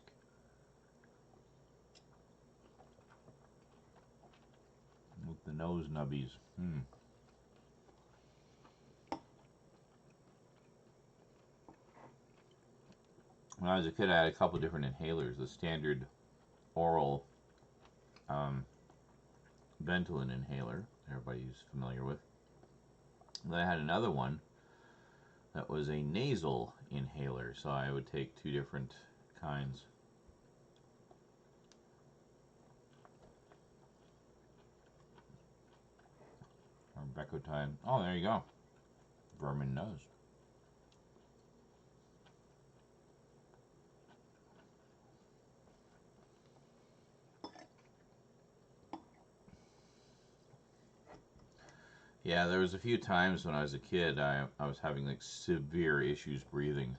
S1: With the nose nubbies. When I was a kid, I had a couple different inhalers. The standard oral Ventolin inhaler, everybody's familiar with. Then I had another one that was a nasal inhaler, so I would take 2 different kinds. Or Becotide. Oh, there you go. Vermin nose. Yeah, there was a few times when I was a kid I was having like severe issues breathing.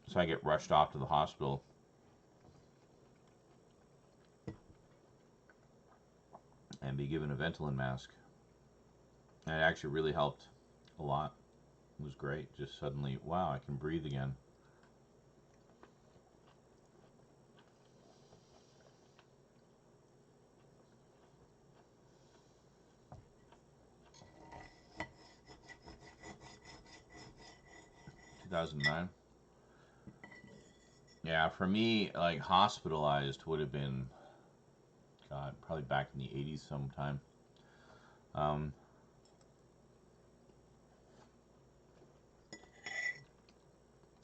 S1: So I get rushed off to the hospital. and be given a Ventolin mask. And it actually really helped a lot. It was great. Just suddenly, wow, I can breathe again. (2009). Yeah, for me, like hospitalized would have been, God, probably back in the 80s sometime. Um,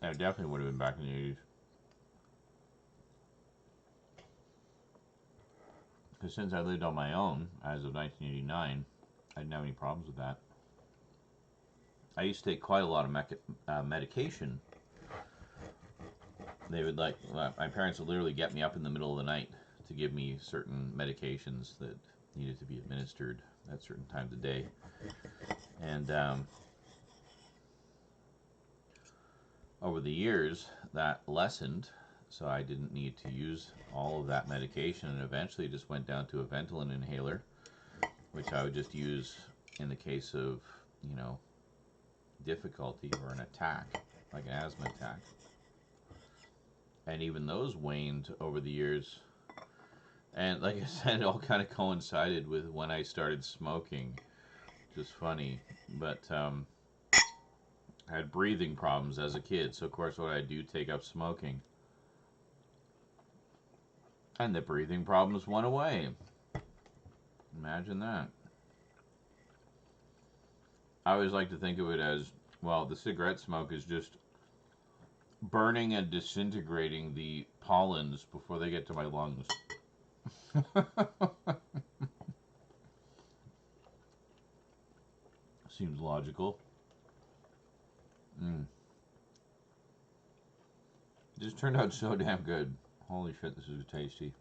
S1: yeah, definitely would have been back in the 80s. Because since I lived on my own as of 1989, I didn't have any problems with that. I used to take quite a lot of medication. They would my parents would literally get me up in the middle of the night to give me certain medications that needed to be administered at certain times of day. And over the years, that lessened, so I didn't need to use all of that medication, and eventually just went down to a Ventolin inhaler, which I would just use in the case of, difficulty or an attack, like an asthma attack. And even those waned over the years. And like I said, it all kind of coincided with when I started smoking, which is funny. But I had breathing problems as a kid, so of course what I do, take up smoking. And the breathing problems went away. Imagine that. I always like to think of it as, well, the cigarette smoke is just burning and disintegrating the pollens before they get to my lungs. Seems logical. This turned out so damn good. Holy shit, this is tasty.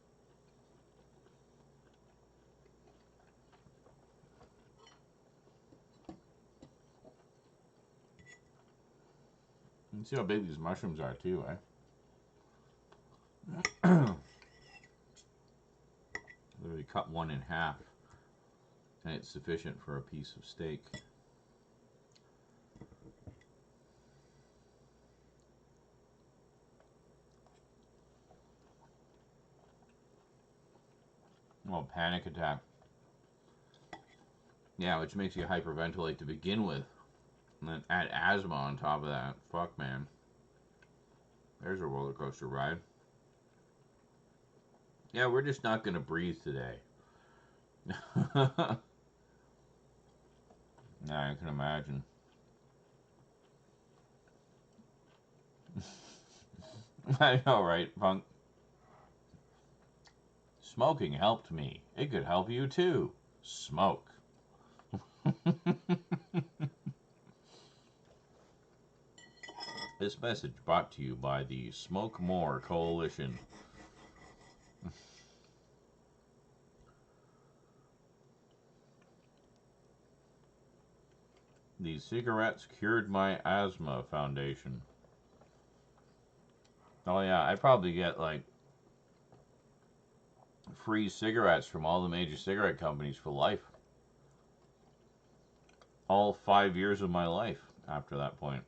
S1: You can see how big these mushrooms are too, eh? Literally cut one in half, and it's sufficient for a piece of steak. Well, panic attack. Yeah, which makes you hyperventilate to begin with. And then add asthma on top of that. Fuck, man. There's a roller coaster ride. Yeah, we're just not going to breathe today. Yeah, I can imagine. I know, right, Punk? Smoking helped me. It could help you too. Smoke. This message brought to you by the Smoke More Coalition. These cigarettes cured my asthma foundation. Oh yeah, I probably get like free cigarettes from all the major cigarette companies for life. All 5 years of my life after that point.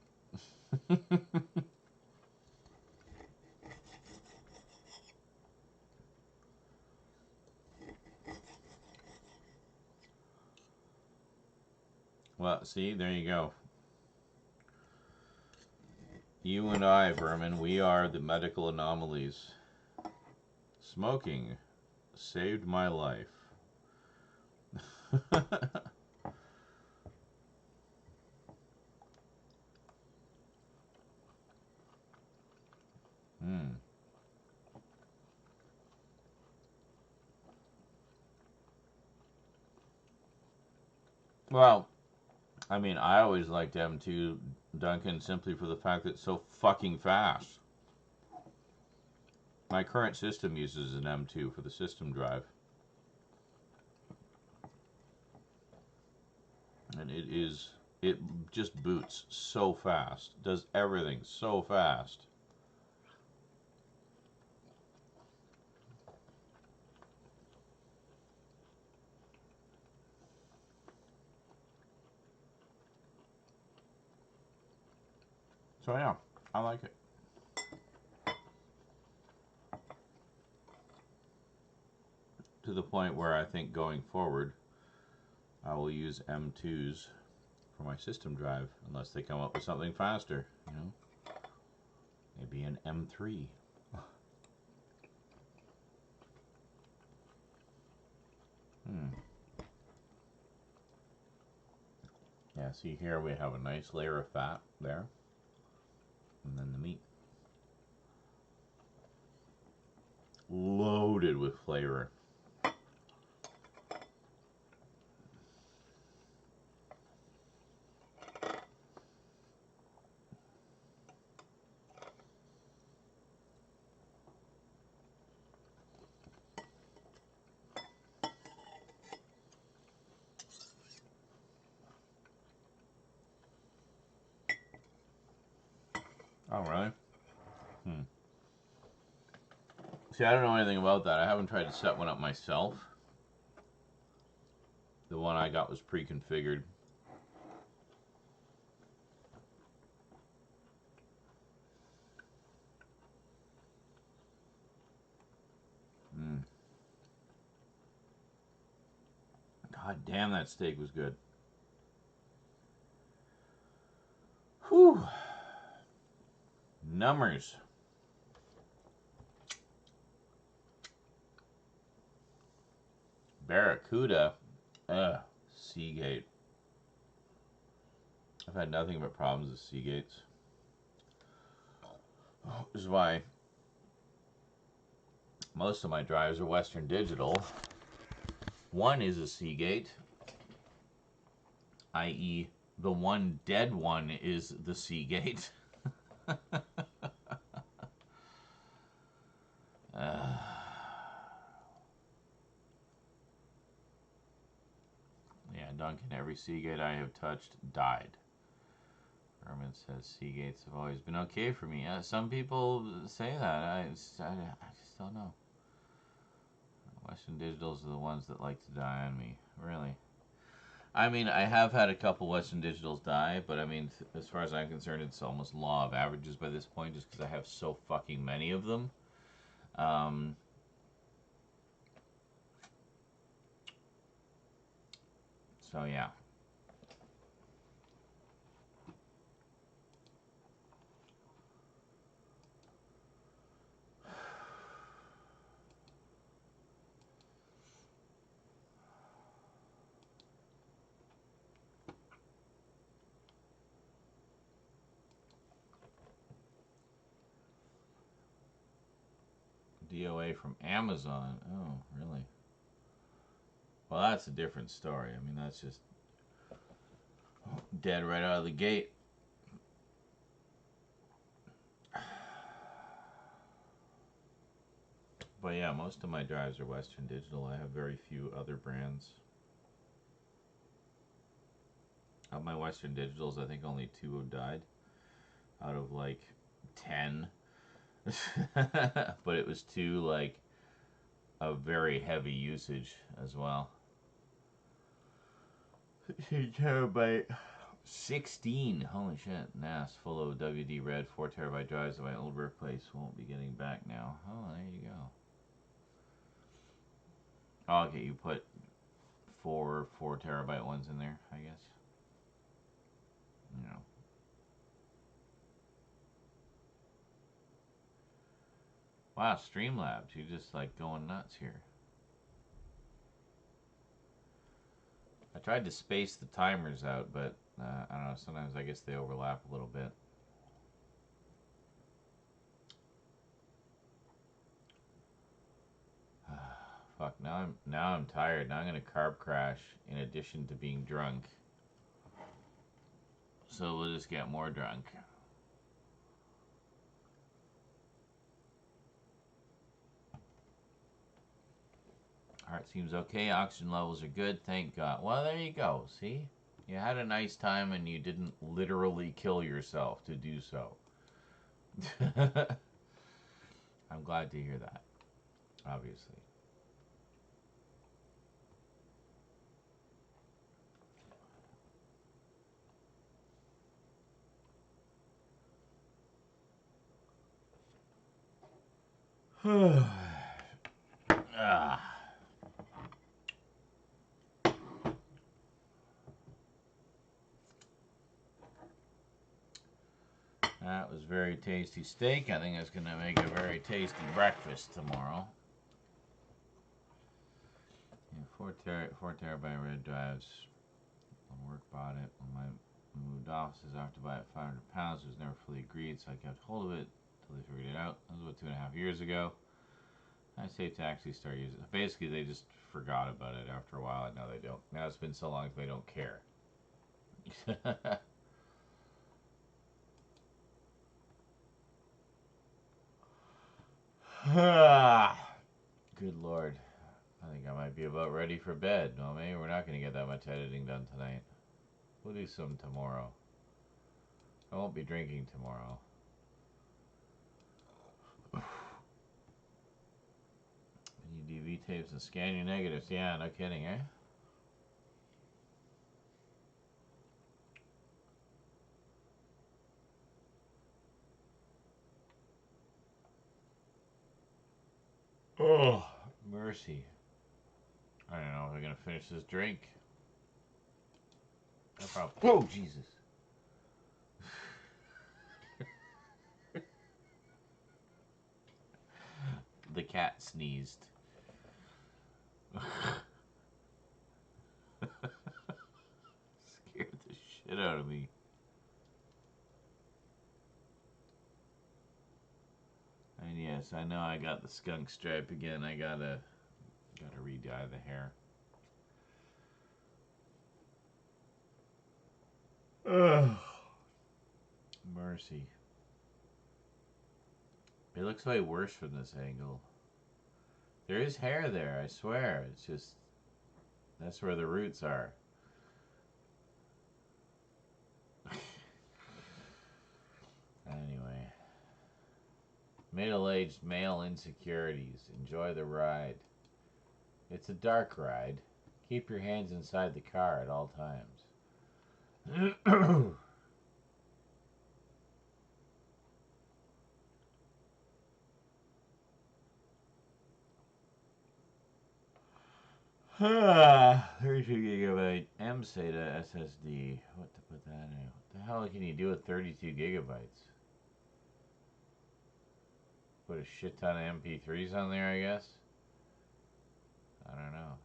S1: Well, see, there you go. You and I, Vermin, we are the medical anomalies. Smoking saved my life. Well, I mean, I always liked M2, Duncan, simply for the fact that it's so fucking fast. My current system uses an M2 for the system drive. And it just boots so fast. Does everything so fast. So yeah, I like it. To the point where I think going forward, I will use M2s for my system drive unless they come up with something faster, you know. Maybe an M3. Yeah, see here we have a nice layer of fat there. And then the meat. Loaded with flavor. Oh, really? See, I don't know anything about that. I haven't tried to set one up myself. The one I got was pre-configured. God damn, that steak was good. Whew. Numbers. Barracuda. Seagate. I've had nothing but problems with Seagates. This is why most of my drives are Western Digital. One is a Seagate, i.e. the one dead one is the Seagate. Yeah, Duncan, every Seagate I have touched died. Herman says Seagates have always been okay for me. Some people say that. I just don't know. Western Digitals are the ones that like to die on me. Really. I mean, I have had a couple Western Digitals die, but I mean, as far as I'm concerned, it's almost law of averages by this point, just because I have so fucking many of them. So yeah. DOA from Amazon. Oh, really? Well, that's a different story. I mean, that's just dead right out of the gate. But yeah, most of my drives are Western Digital. I have very few other brands. Of my Western Digitals, I think only 2 have died out of like 10. But it was 2 like of very heavy usage as well. 16 terabyte. 16. Holy shit. NAS full of WD Red 4 terabyte drives that my old workplace won't be getting back now. Oh, there you go. Oh, okay, you put 4 terabyte ones in there, I guess. You know. Wow, Streamlabs, you're just like going nuts here. I tried to space the timers out, but I don't know, sometimes I guess they overlap a little bit. Fuck, now I'm tired. Now I'm gonna carb crash in addition to being drunk. So we'll just get more drunk. Heart seems okay. Oxygen levels are good. Thank God. Well, there you go. See? You had a nice time and you didn't literally kill yourself to do so. I'm glad to hear that. Obviously. Ah. That was very tasty steak. I think it's going to make a very tasty breakfast tomorrow. Yeah, 4 terabyte red drives. When work bought it. When my moved offices after to buy it 500 pounds. It was never fully agreed, so I kept hold of it until they figured it out. That was about 2.5 years ago. I saved to actually start using it. Basically, they just forgot about it after a while, and now they don't. Now it's been so long they don't care. Good Lord. I think I might be about ready for bed. No, maybe we're not going to get that much editing done tonight. We'll do some tomorrow. I won't be drinking tomorrow. Mini DV tapes and scan your negatives. Yeah, no kidding, eh? Oh, mercy. I don't know if I'm going to finish this drink. No problem. Oh, Jesus. The cat sneezed. Scared the shit out of me. And yes, I know I got the skunk stripe again. I gotta re-dye the hair. Ugh. Mercy. It looks way worse from this angle. There is hair there, I swear. It's just, that's where the roots are. Anyway. Middle-aged male insecurities. Enjoy the ride. It's a dark ride. Keep your hands inside the car at all times. Ah, 32 gigabyte M-SATA SSD. What to put that in? What the hell can you do with 32 gigabytes? Put a shit ton of MP3s on there, I guess? I don't know.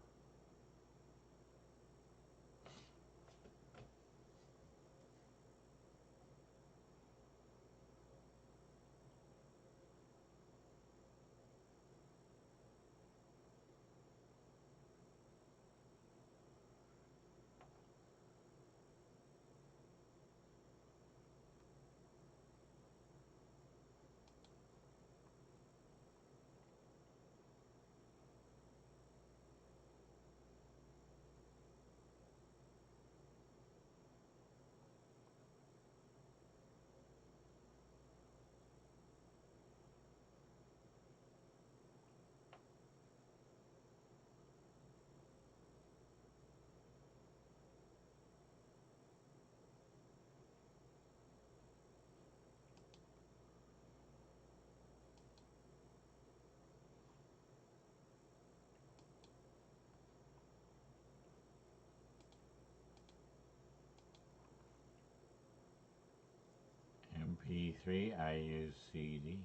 S1: MP3, I use CD.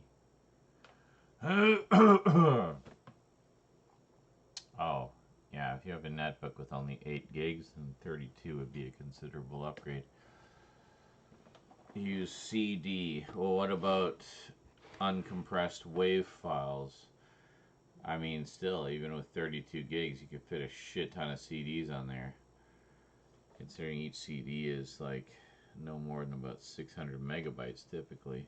S1: Oh, yeah, if you have a netbook with only 8 gigs, then 32 would be a considerable upgrade. Use CD. Well, what about uncompressed WAV files? I mean, still, even with 32 gigs, you could fit a shit ton of CDs on there. Considering each CD is like no more than about 600 megabytes typically.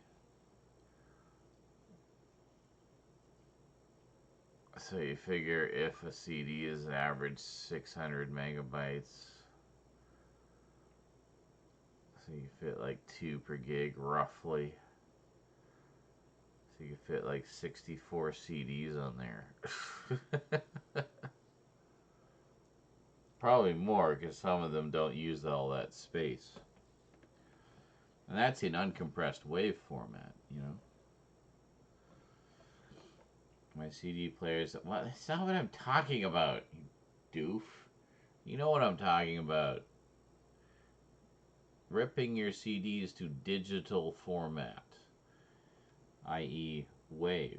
S1: So you figure if a CD is an average 600 megabytes, so you fit like 2 per gig roughly. So you could fit like 64 CDs on there. Probably more because some of them don't use all that space. And that's in uncompressed WAV format, you know. My CD players. Well, that's not what I'm talking about, you doof. You know what I'm talking about. Ripping your CDs to digital format, i.e., WAV,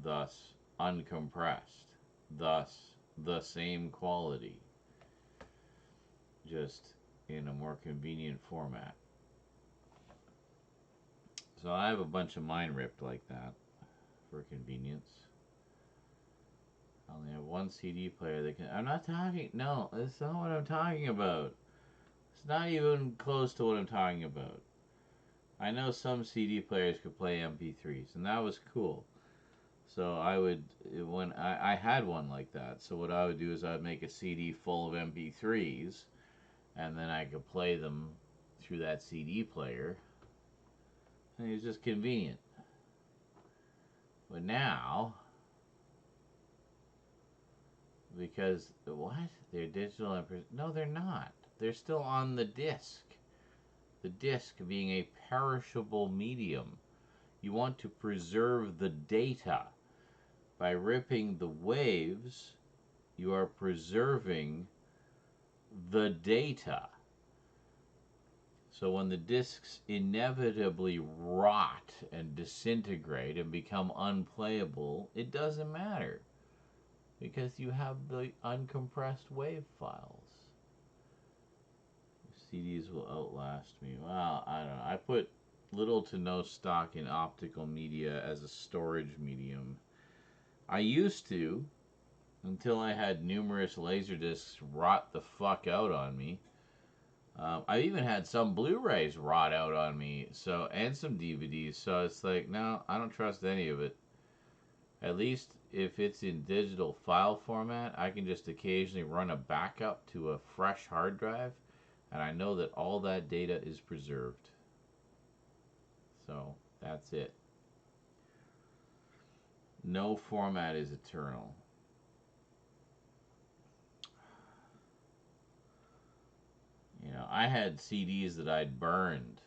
S1: thus uncompressed, thus the same quality, just in a more convenient format. So I have a bunch of mine ripped like that for convenience. I only have one CD player that can. I'm not talking. No, that's not what I'm talking about. It's not even close to what I'm talking about. I know some CD players could play MP3s, and that was cool. So I would, when I had one like that, so what I would do is I'd make a CD full of MP3s, and then I could play them through that CD player, and it was just convenient. But now, because, what? They're digital, no they're not. They're still on the disc. The disc being a perishable medium. You want to preserve the data. By ripping the waves, you are preserving the data. So when the discs inevitably rot and disintegrate and become unplayable, it doesn't matter because you have the uncompressed wave files. CDs will outlast me. Well, I don't know. I put little to no stock in optical media as a storage medium. I used to, until I had numerous Laserdiscs rot the fuck out on me. I even had some Blu-rays rot out on me, so, and some DVDs. So it's like, no, I don't trust any of it. At least if it's in digital file format, I can just occasionally run a backup to a fresh hard drive, and I know that all that data is preserved. So that's it. No format is eternal. You know, I had CDs that I'd burned,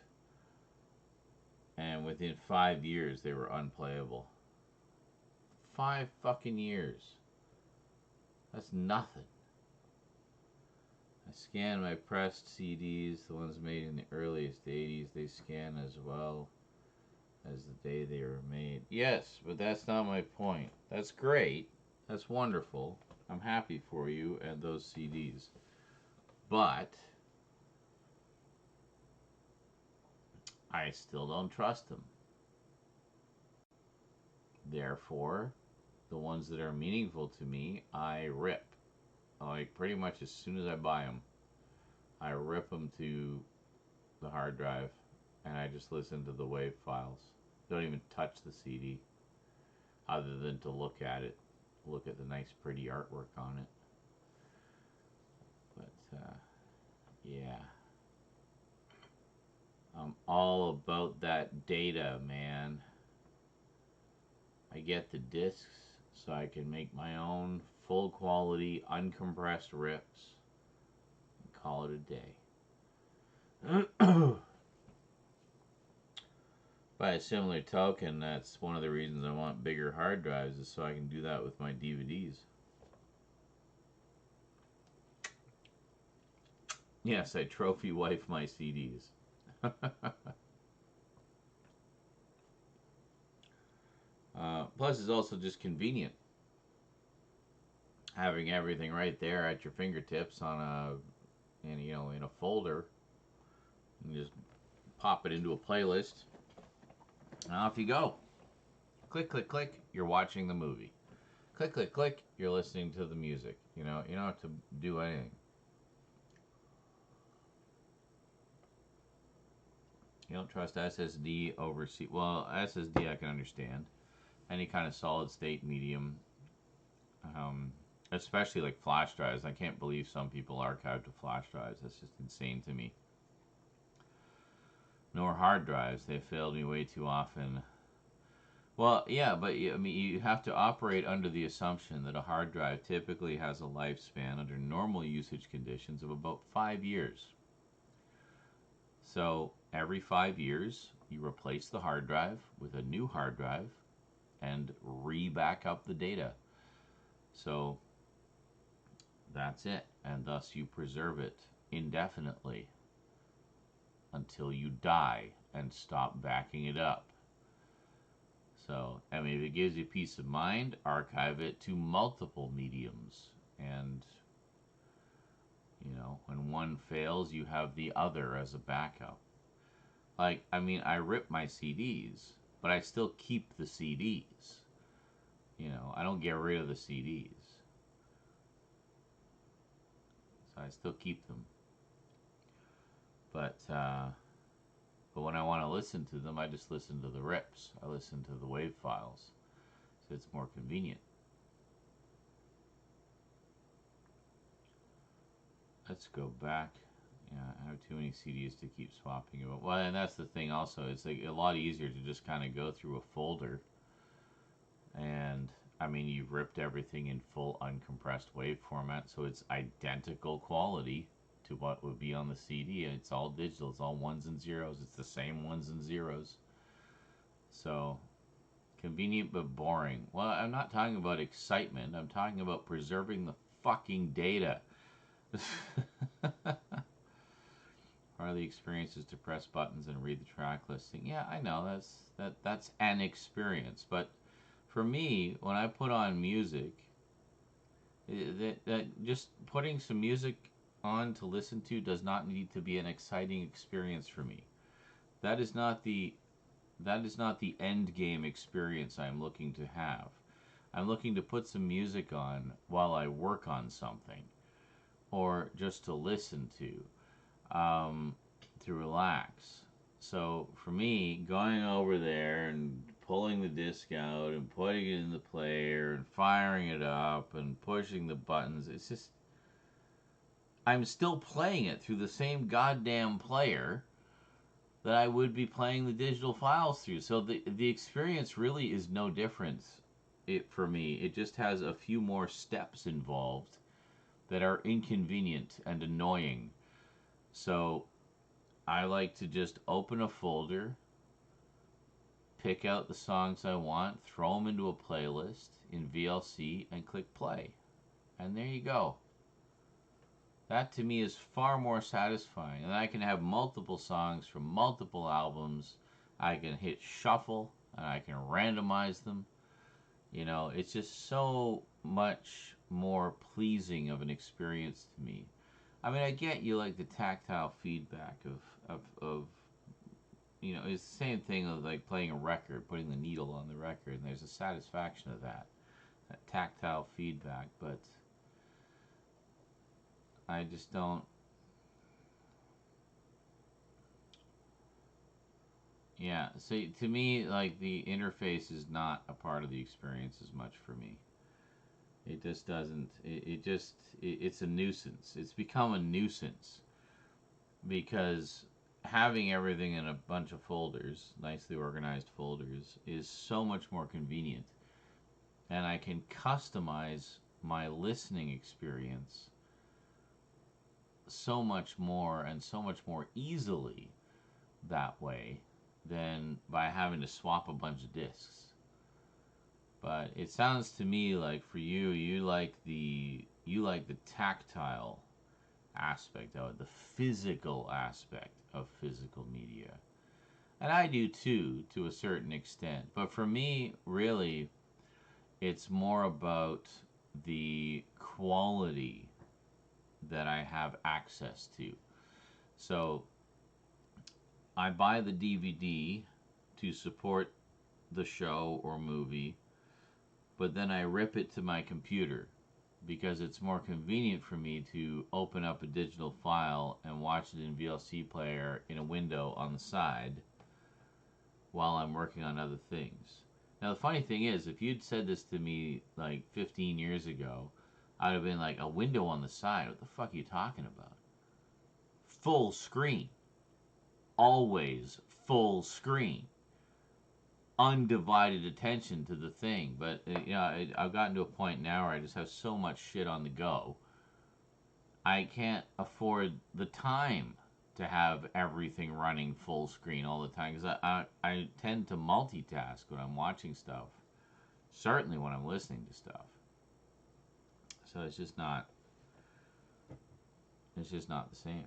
S1: and within 5 years they were unplayable. 5 fucking years. That's nothing. I scan my pressed CDs, the ones made in the earliest 80s, they scan as well as the day they were made. Yes, but that's not my point. That's great. That's wonderful. I'm happy for you and those CDs. But I still don't trust them. Therefore, the ones that are meaningful to me, I rip. Like pretty much as soon as I buy them, I rip them to the hard drive and I just listen to the WAV files. Don't even touch the CD other than to look at it, look at the nice pretty artwork on it. But yeah, I'm all about that data, man. I get the discs so I can make my own full quality uncompressed rips and call it a day. By a similar token, that's one of the reasons I want bigger hard drives, is so I can do that with my DVDs. Yes, I trophy wife my CDs. Plus, it's also just convenient having everything right there at your fingertips on in a folder. You just pop it into a playlist, and off you go. Click, click, click. You're watching the movie. Click, click, click. You're listening to the music. You know, you don't have to do anything. You don't trust SSD over C. Well, SSD I can understand. Any kind of solid state medium, especially like flash drives. I can't believe some people archive to flash drives. That's just insane to me. Nor hard drives. They failed me way too often. Well, yeah, but I mean, you have to operate under the assumption that a hard drive typically has a lifespan under normal usage conditions of about 5 years. So every 5 years, you replace the hard drive with a new hard drive, and re-back up the data. So that's it. And thus you preserve it indefinitely until you die and stop backing it up. So, I mean, if it gives you peace of mind, archive it to multiple mediums. And, you know, when one fails, you have the other as a backup. Like, I mean, I rip my CDs, but I still keep the CDs. You know, I don't get rid of the CDs. So I still keep them. But when I want to listen to them, I just listen to the rips. I listen to the WAV files. So it's more convenient. Let's go back. Yeah, I have too many CDs to keep swapping about. Well, and that's the thing also. It's like a lot easier to just kind of go through a folder. And, I mean, you've ripped everything in full uncompressed WAV format, so it's identical quality to what would be on the CD. It's all digital. It's all ones and zeros. It's the same ones and zeros. So, convenient but boring. Well, I'm not talking about excitement. I'm talking about preserving the fucking data. Part of the experience is to press buttons and read the track listing. Yeah, I know that's an experience. But for me, when I put on music, that just putting some music on to listen to does not need to be an exciting experience for me. That is not the end game experience I'm looking to have. I'm looking to put some music on while I work on something, or just to listen to relax. So for me, going over there and pulling the disc out and putting it in the player and firing it up and pushing the buttons, it's just, I'm still playing it through the same goddamn player that I would be playing the digital files through. So the experience really is no different. For me, it just has a few more steps involved that are inconvenient and annoying. So I like to just open a folder, pick out the songs I want, throw them into a playlist in VLC, and click play. And there you go. That to me is far more satisfying. And I can have multiple songs from multiple albums. I can hit shuffle and I can randomize them. You know, it's just so much more pleasing of an experience to me. I mean, I get you like the tactile feedback of you know, it's the same thing of like playing a record, putting the needle on the record, and there's a satisfaction of that tactile feedback, but I just don't. Yeah, so to me, like the interface is not a part of the experience as much for me. It just doesn't. It's a nuisance. It's become a nuisance because having everything in a bunch of folders, nicely organized folders, is so much more convenient. And I can customize my listening experience so much more and so much more easily that way than by having to swap a bunch of discs. But it sounds to me like for you, you like the tactile aspect of it, the physical aspect of physical media. And I do too, to a certain extent. But for me, really, it's more about the quality that I have access to. So I buy the DVD to support the show or movie, but then I rip it to my computer because it's more convenient for me to open up a digital file and watch it in VLC player in a window on the side while I'm working on other things. Now the funny thing is, if you'd said this to me like 15 years ago, I'd have been like, a window on the side? What the fuck are you talking about? Full screen. Always full screen. Undivided attention to the thing. But you know, I've gotten to a point now where I just have so much shit on the go. I can't afford the time to have everything running full screen all the time because I tend to multitask when I'm watching stuff. certainly when I'm listening to stuff. So it's just not the same.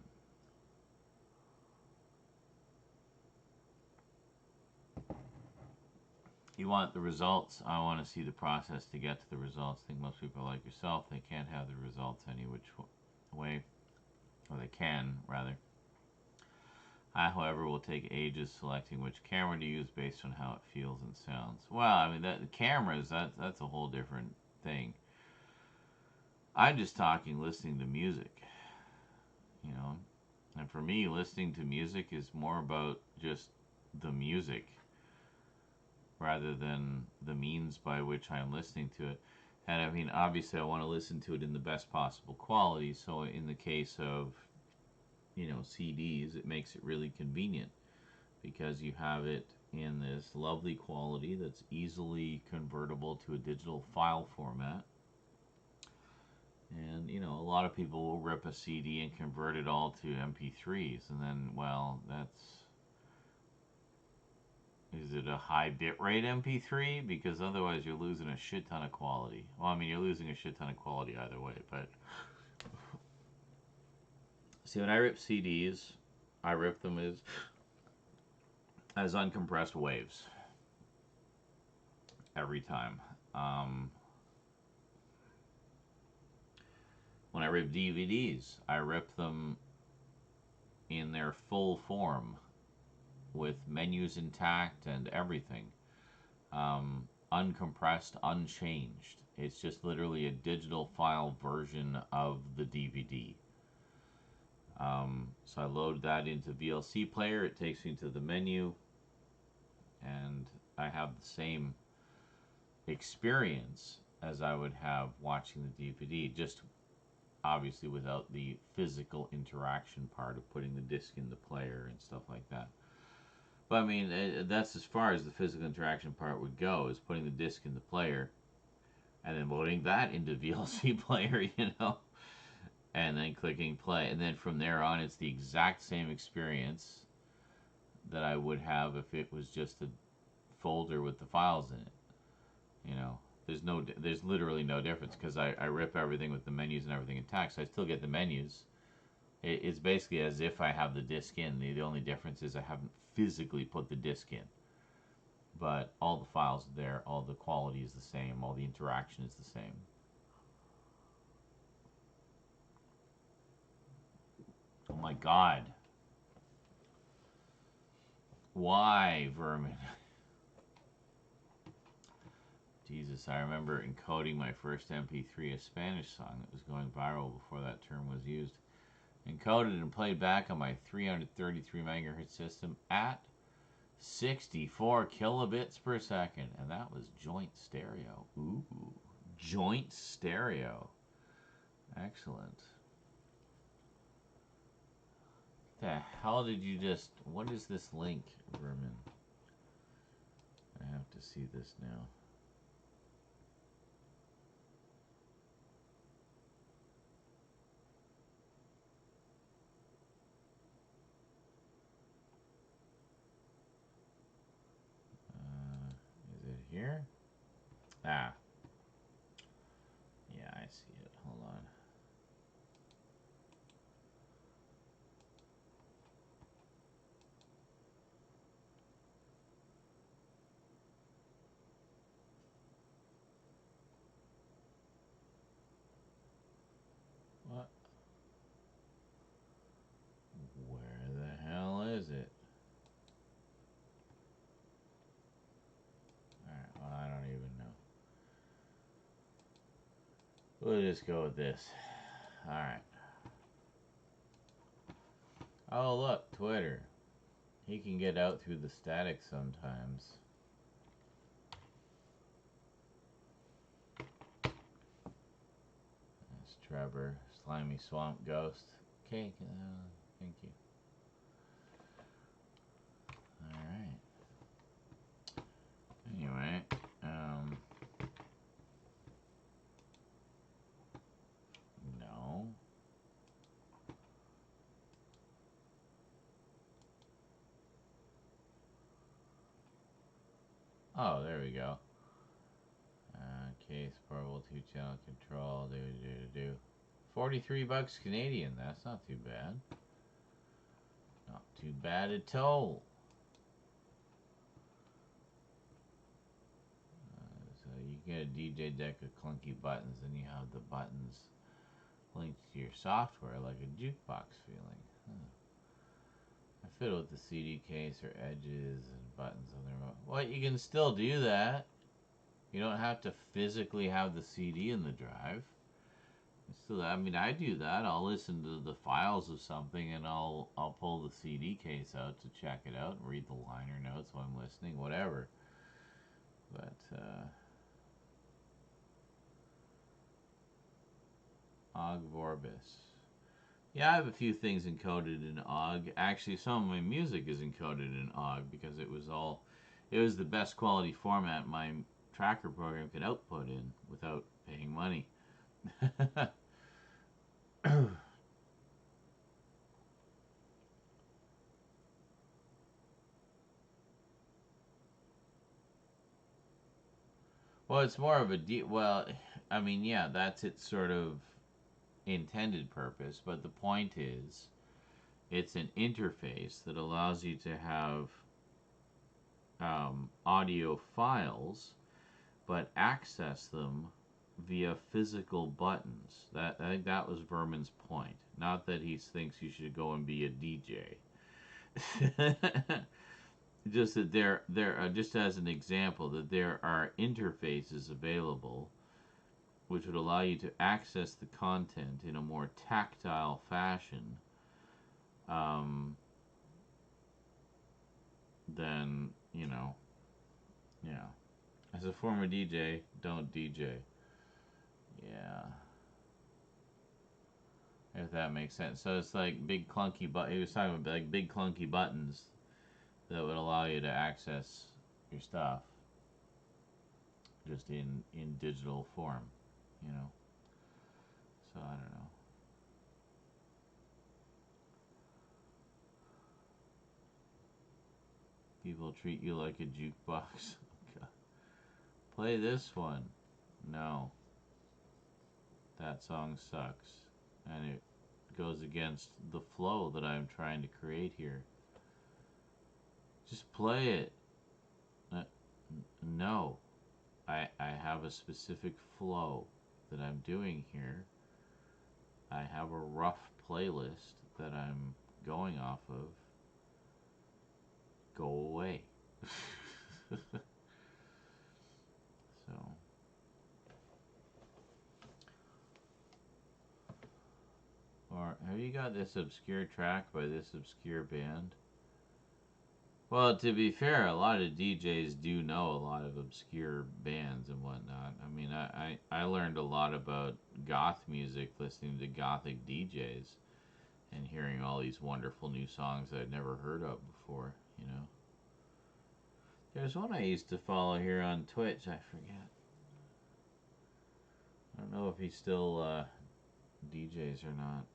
S1: You want the results. I want to see the process to get to the results. I think most people like yourself, they can't have the results any which way, or they can, rather. I, however, will take ages selecting which camera to use based on how it feels and sounds. Well, I mean, the cameras, that's a whole different thing. I'm just talking listening to music, you know. And for me, listening to music is more about just the music rather than the means by which I'm listening to it. And I mean, obviously, I want to listen to it in the best possible quality. So in the case of, you know, CDs, it makes it really convenient because you have it in this lovely quality that's easily convertible to a digital file format. And, you know, a lot of people will rip a CD and convert it all to MP3s. And then, well, is it a high bitrate MP3? Because otherwise you're losing a shit ton of quality. Well, I mean, you're losing a shit ton of quality either way, but... See, when I rip CDs, I rip them as uncompressed waves. Every time. When I rip DVDs, I rip them in their full form with menus intact and everything. Uncompressed, unchanged. It's just literally a digital file version of the DVD. So I load that into VLC player. It takes me to the menu, and I have the same experience as I would have watching the DVD, just obviously without the physical interaction part of putting the disc in the player and stuff like that. But I mean, that's as far as the physical interaction part would go, is putting the disc in the player and then loading that into VLC player, you know, and then clicking play. And then from there on, it's the exact same experience that I would have if it was just a folder with the files in it. You know, there's literally no difference because I rip everything with the menus and everything intact, so I still get the menus. It's basically as if I have the disc in. The only difference is I haven't physically put the disc in. But all the files are there, all the quality is the same, all the interaction is the same. Oh my God. Why, vermin? Jesus, I remember encoding my first MP3, a Spanish song that was going viral before that term was used. Encoded and played back on my 333 megahertz system at 64 kilobits per second. And that was joint stereo. Ooh, joint stereo. Excellent. The hell did you just... What is this link, vermin? I have to see this now. Is it here? Ah. Yeah, I see it. Hold on. What? Where the hell is it? Alright, well, I don't even know. We'll just go with this. Alright. Oh, look, Twitter. He can get out through the static sometimes. That's Trevor, Slimy Swamp Ghost. Okay, thank you. Alright. Anyway, no. Oh, there we go. case, portable 2-channel control. Do. $43 Canadian. That's not too bad. Not too bad at all. So you get a DJ deck of clunky buttons, and you have the buttons linked to your software like a jukebox feeling. I fiddle with the CD case or edges and buttons on the remote. Well, you can still do that. You don't have to physically have the CD in the drive. Still, I mean, I do that. I'll listen to the files of something, and I'll pull the CD case out to check it out and read the liner notes while I'm listening, whatever. But Og Vorbis. Yeah, I have a few things encoded in OGG. Actually, some of my music is encoded in OGG because it was the best quality format my tracker program could output in without paying money. Well, it's more of a well, I mean, yeah, that's its sort of intended purpose, but the point is it's an interface that allows you to have audio files but access them via physical buttons. I think that was Vermin's point. Not that he thinks you should go and be a DJ. Just that there just as an example, that there are interfaces available which would allow you to access the content in a more tactile fashion than, yeah. As a former DJ, don't DJ. Yeah. If that makes sense. So it's like big clunky he was talking about like big clunky buttons that would allow you to access your stuff just in digital form, So I don't know. People treat you like a jukebox. Play this one. No. That song sucks. And it goes against the flow that I'm trying to create here. Just play it. No. I have a specific flow that I'm doing here. I have a rough playlist that I'm going off of. Go away. So. Or have you got this obscure track by this obscure band? Well, to be fair, a lot of DJs do know a lot of obscure bands and whatnot. I mean, I learned a lot about goth music listening to gothic DJs and hearing all these wonderful new songs that I'd never heard of before, There's one I used to follow here on Twitch, I forget. I don't know if he still DJs or not.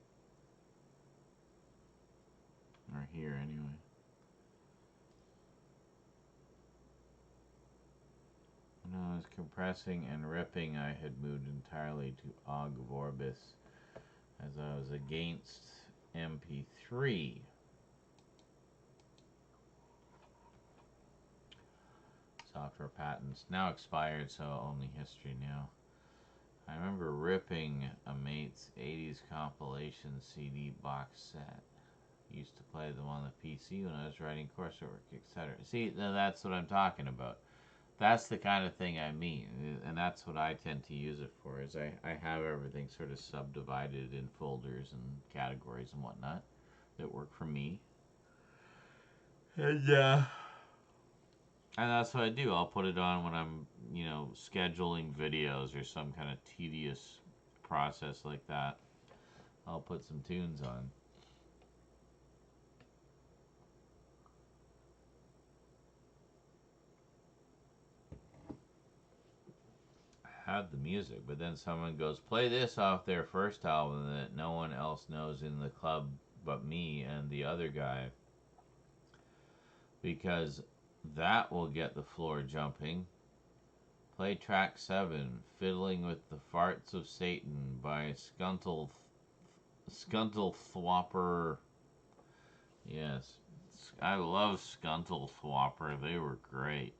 S1: Or here, anyway. When I was compressing and ripping, I had moved entirely to Og Vorbis as I was against MP3. Software patents now expired, so only history now. I remember ripping a mate's 80s compilation CD box set. Used to play them on the PC when I was writing coursework, etc. See, that's what I'm talking about. That's the kind of thing I mean, and that's what I tend to use it for, is I have everything sort of subdivided in folders and categories and whatnot that work for me. And that's what I do. I'll put it on when I'm, scheduling videos or some kind of tedious process like that. I'll put some tunes on. Have the music, but then someone goes, play this off their first album that no one else knows in the club but me and the other guy, because that will get the floor jumping. Play track 7, Fiddling with the Farts of Satan by Skuntlethwapper. Yes, I love Skuntlethwapper. They were great.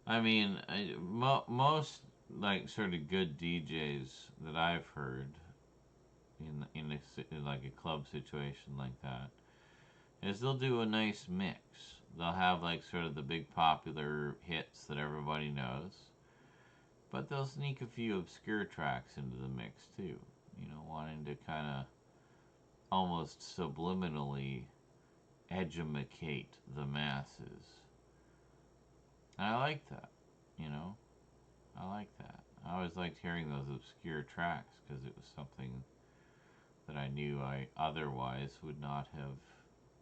S1: I mean, most like sort of good DJs that I've heard in like a club situation like that is they'll do a nice mix. They'll have like sort of the big popular hits that everybody knows, but they'll sneak a few obscure tracks into the mix too. You know, wanting to kind of almost subliminally edumacate the masses. And I like that, you know. I like that. I always liked hearing those obscure tracks because it was something that I knew I otherwise would not have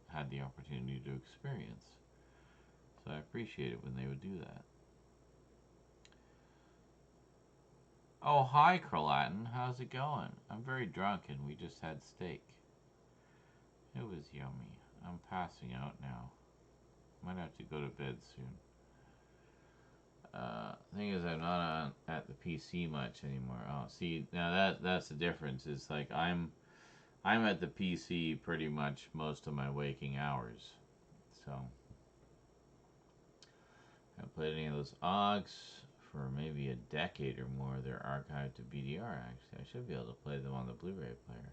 S1: had the opportunity to experience. So I appreciate it when they would do that. Oh, hi, Kralatin. How's it going? I'm very drunk and we just had steak. It was yummy. I'm passing out now. Might have to go to bed soon. Thing is, I'm not on at the PC much anymore. Oh, see, now that's the difference. It's like I'm at the PC pretty much most of my waking hours. So I haven't played any of those OGs for maybe a decade or more. They're archived to BDR. Actually, I should be able to play them on the Blu-ray player.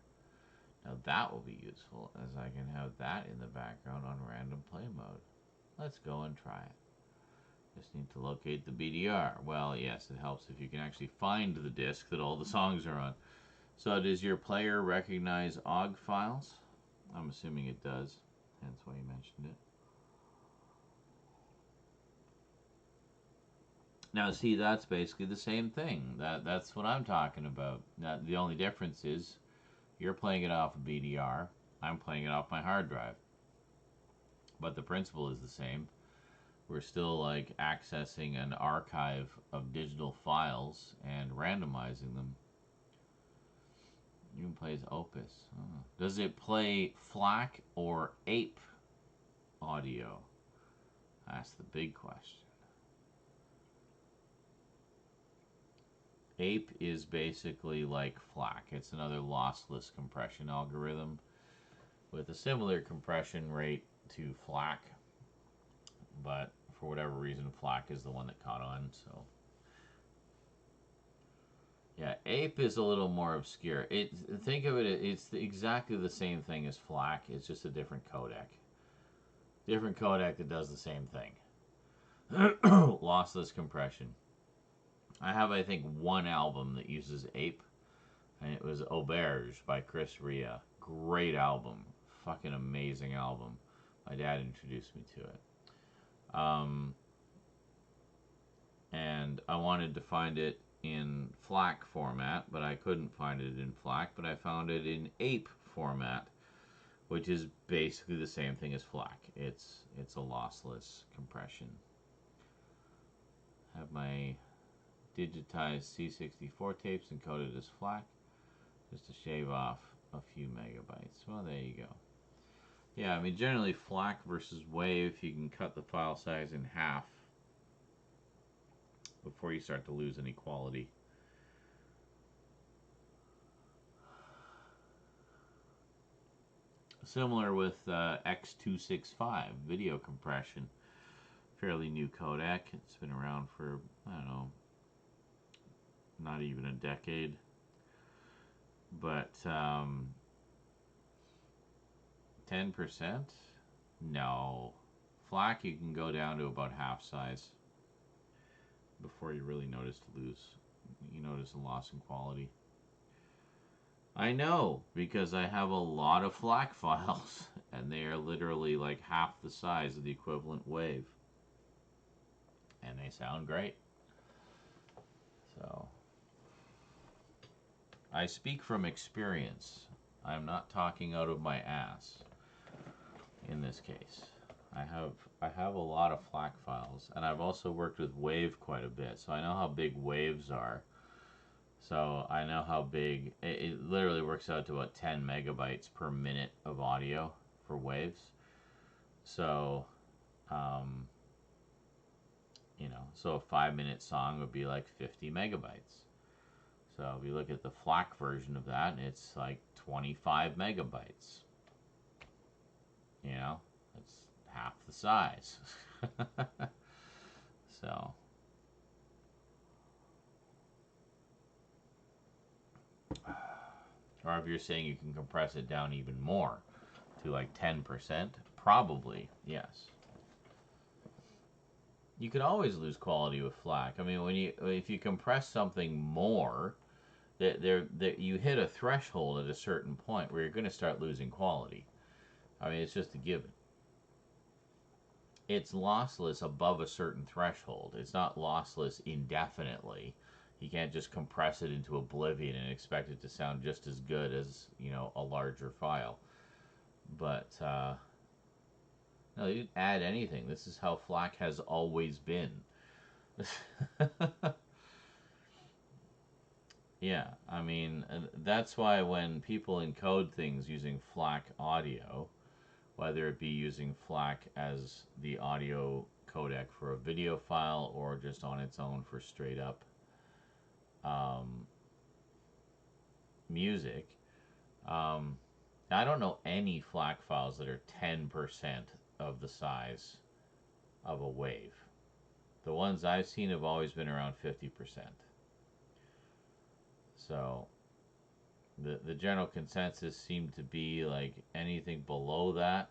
S1: Now that will be useful, as I can have that in the background on random play mode. Let's go and try it. Just need to locate the BDR. Well, yes, it helps if you can actually find the disc that all the songs are on. So does your player recognize OGG files? I'm assuming it does, hence why you mentioned it. Now, see, that's basically the same thing. That's what I'm talking about. Now, the only difference is you're playing it off a BDR. I'm playing it off my hard drive. But the principle is the same. We're still like accessing an archive of digital files and randomizing them. You can play as Opus. Oh. Does it play FLAC or APE audio? That's the big question. APE is basically like FLAC. It's another lossless compression algorithm with a similar compression rate to FLAC, but for whatever reason, FLAC is the one that caught on. So, yeah, APE is a little more obscure. Think of it, it's exactly the same thing as FLAC. It's just a different codec. Different codec that does the same thing. Lossless compression. I have, I think, one album that uses APE, and it was Auberge by Chris Rea. Great album. Fucking amazing album. My dad introduced me to it. And I wanted to find it in FLAC format, but I couldn't find it in FLAC, but I found it in APE format, which is basically the same thing as FLAC. It's a lossless compression. Have my digitized C64 tapes encoded as FLAC, just to shave off a few megabytes. Well, there you go. Yeah, I mean, generally FLAC versus WAV, you can cut the file size in half before you start to lose any quality. Similar with X265 video compression. Fairly new codec. It's been around for, I don't know, not even a decade. But 10%? No. FLAC you can go down to about half size before you really notice a loss in quality. I know, because I have a lot of FLAC files, and they are literally like half the size of the equivalent WAV. And they sound great. So, I speak from experience. I'm not talking out of my ass in this case. I have a lot of FLAC files, and I've also worked with WAV quite a bit, so I know how big WAVs are. So I know how big, it literally works out to about 10 megabytes per minute of audio for WAVs. So, um, so a 5-minute song would be like 50 megabytes. So if you look at the FLAC version of that, it's like 25 megabytes. It's half the size. So, or if you're saying you can compress it down even more to like 10%, probably, yes. You could always lose quality with FLAC. I mean, if you compress something more, you hit a threshold at a certain point where you're going to start losing quality. I mean, it's just a given. It's lossless above a certain threshold. It's not lossless indefinitely. You can't just compress it into oblivion and expect it to sound just as good as, a larger file. But no, they didn't add anything. This is how FLAC has always been. Yeah, I mean, that's why when people encode things using FLAC audio, whether it be using FLAC as the audio codec for a video file or just on its own for straight up music, I don't know any FLAC files that are 10% of the size of a wave. The ones I've seen have always been around 50%. So the general consensus seemed to be like anything below that,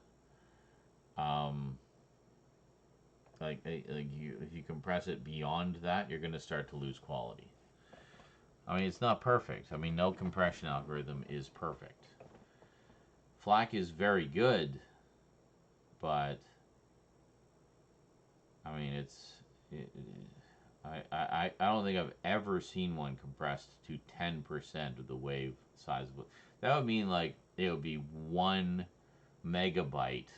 S1: if you compress it beyond that, you're going to start to lose quality. I mean, it's not perfect. I mean, no compression algorithm is perfect. FLAC is very good, but I mean, I don't think I've ever seen one compressed to 10% of the wave size of it. That would mean like it would be 1 megabyte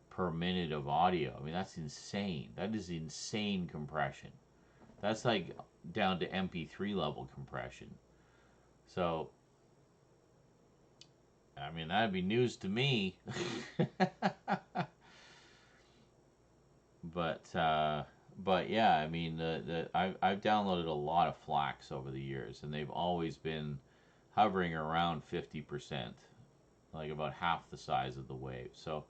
S1: per minute of audio. I mean, that's insane. That is insane compression. That's like down to MP3 level compression. So, I mean, that'd be news to me. But yeah, I mean, I've downloaded a lot of FLACs over the years, and they've always been hovering around 50%, like about half the size of the wave. So,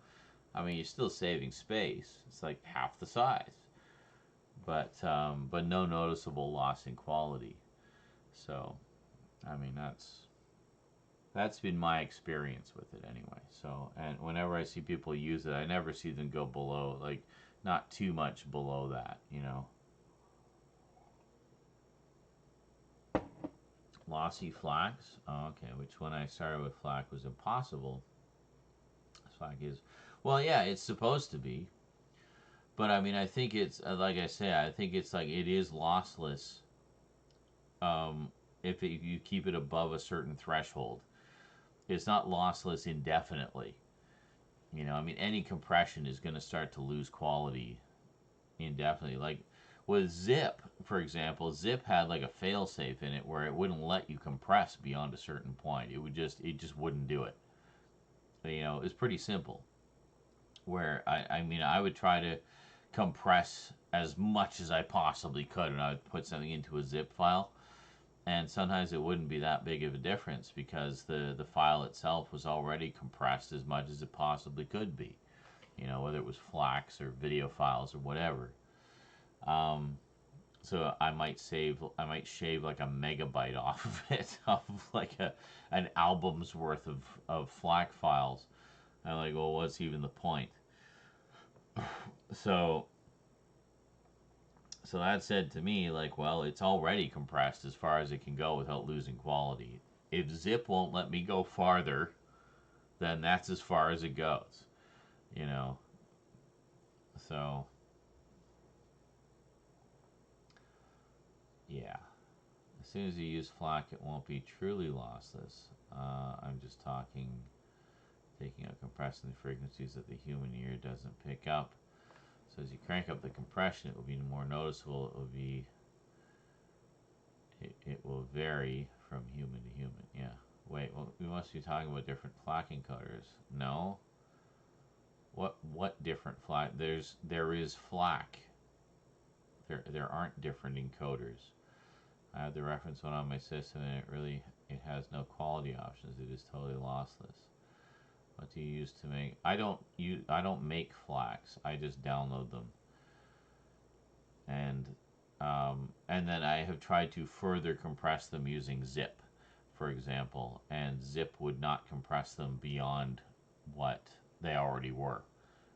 S1: I mean, you're still saving space. It's like half the size, but no noticeable loss in quality. So, I mean, that's been my experience with it anyway. So, and whenever I see people use it, I never see them go below, like, not too much below that, Lossy FLACs. Oh, okay, which when I started with FLAC was impossible. FLAC is, well, yeah, it's supposed to be. But I mean, I think it's, like I say, I think it's like it is lossless if you keep it above a certain threshold. It's not lossless indefinitely. I mean, any compression is going to start to lose quality indefinitely. Like with Zip, for example, Zip had like a failsafe in it where it wouldn't let you compress beyond a certain point. It just wouldn't do it. It's pretty simple. Where I mean, I would try to compress as much as I possibly could, and I would put something into a zip file, and sometimes it wouldn't be that big of a difference because the file itself was already compressed as much as it possibly could be, whether it was FLACs or video files or whatever. So I might shave like a megabyte off of it, off of like an album's worth of FLAC files. I'm like, well, what's even the point? So that said to me, like, well, it's already compressed as far as it can go without losing quality. If Zip won't let me go farther, then that's as far as it goes, So, yeah. As soon as you use FLAC, it won't be truly lossless. I'm just taking out compressing the frequencies that the human ear doesn't pick up. So as you crank up the compression, it will be more noticeable. It will vary from human to human. Yeah. Wait, well, we must be talking about different FLAC encoders. No. What different flack? There is flack. There aren't different encoders. I have the reference one on my system, and it has no quality options. It is totally lossless. What do you use to make? I don't make FLACs. I just download them, and then I have tried to further compress them using zip, for example, and zip would not compress them beyond what they already were,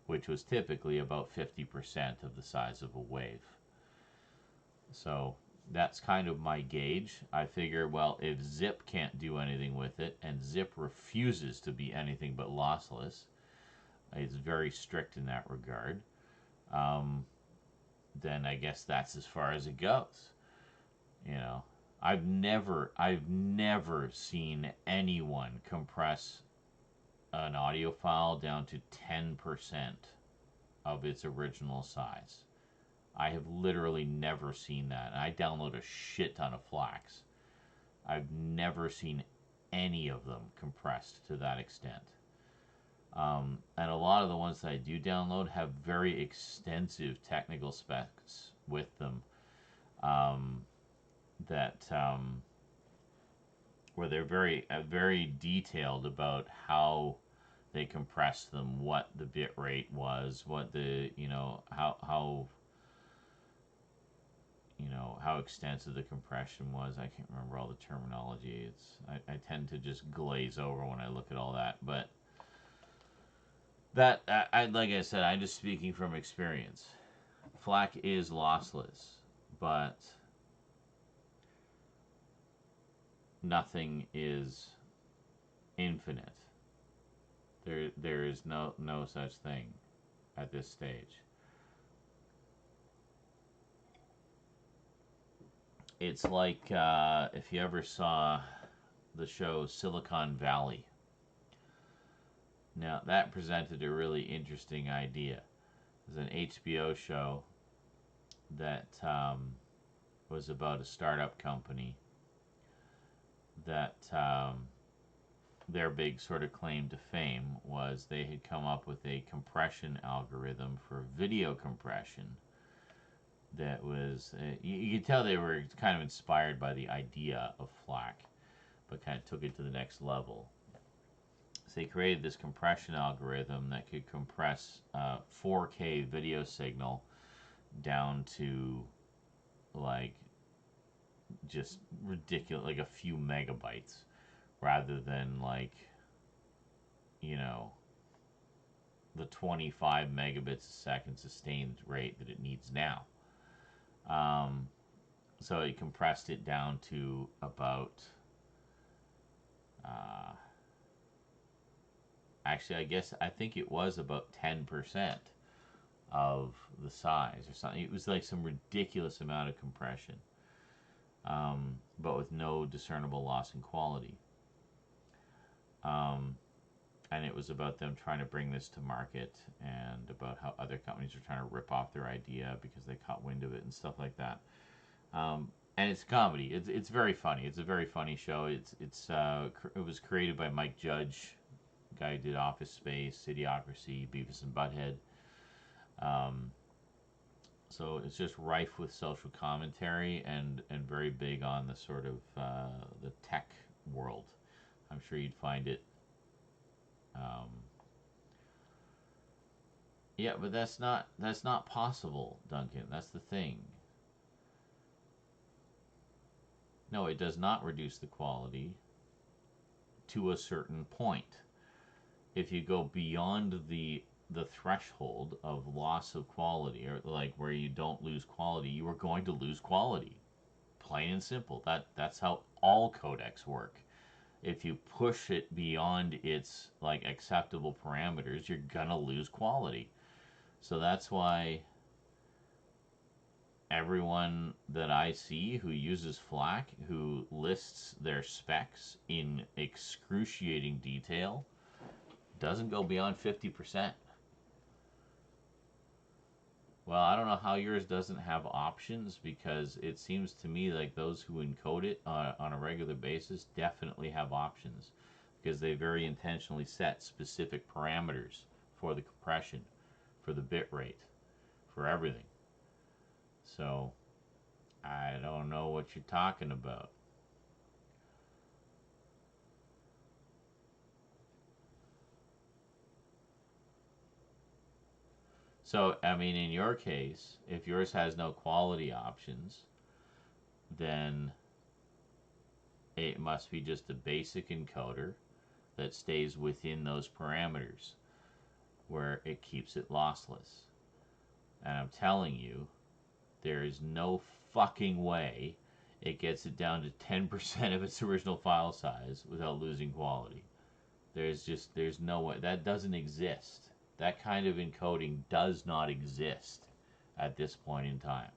S1: which was typically about 50% of the size of a wave. So that's kind of my gauge. I figure, well, if zip can't do anything with it, and zip refuses to be anything but lossless, it's very strict in that regard, then I guess that's as far as it goes. You know, I've never seen anyone compress an audio file down to 10% of its original size. I have literally never seen that. And I download a shit ton of FLACs. I've never seen any of them compressed to that extent. And a lot of the ones that I do download have very extensive technical specs with them, where they're very detailed about how they compressed them, what the bit rate was, what the how extensive the compression was. I can't remember all the terminology. I tend to just glaze over when I look at all that. But that like I said, I'm just speaking from experience. FLAC is lossless, but nothing is infinite. There is no such thing at this stage. It's like if you ever saw the show Silicon Valley. Now, that presented a really interesting idea. It was an HBO show that was about a startup company that their big sort of claim to fame was they had come up with a compression algorithm for video compression that was, you could tell they were kind of inspired by the idea of FLAC, but kind of took it to the next level. So they created this compression algorithm that could compress 4K video signal down to like just ridiculous, like a few megabytes, rather than like, the 25 megabits a second sustained rate that it needs now. So it compressed it down to about, actually, I think it was about 10% of the size or something. It was like some ridiculous amount of compression, but with no discernible loss in quality. And it was about them trying to bring this to market, and about how other companies are trying to rip off their idea because they caught wind of it and stuff like that. And it's comedy. It's very funny. It's a very funny show. It was created by Mike Judge, guy who did Office Space, Idiocracy, Beavis and Butthead. So it's just rife with social commentary and very big on the sort of the tech world. I'm sure you'd find it. Yeah, but that's not possible, Duncan. That's the thing. No, it does not reduce the quality to a certain point. If you go beyond the threshold of loss of quality, or like where you don't lose quality, you are going to lose quality. Plain and simple. That's how all codecs work. If you push it beyond its like acceptable parameters, you're gonna lose quality. So that's why everyone that I see who uses FLAC, who lists their specs in excruciating detail, doesn't go beyond 50%. Well, I don't know how yours doesn't have options, because it seems to me like those who encode it on a regular basis definitely have options, because they very intentionally set specific parameters for the compression, for the bit rate, for everything. So I don't know what you're talking about. So, I mean, in your case, if yours has no quality options, then it must be just a basic encoder that stays within those parameters where it keeps it lossless. And I'm telling you, there is no fucking way it gets it down to 10% of its original file size without losing quality. There's no way. That doesn't exist. That kind of encoding does not exist at this point in time.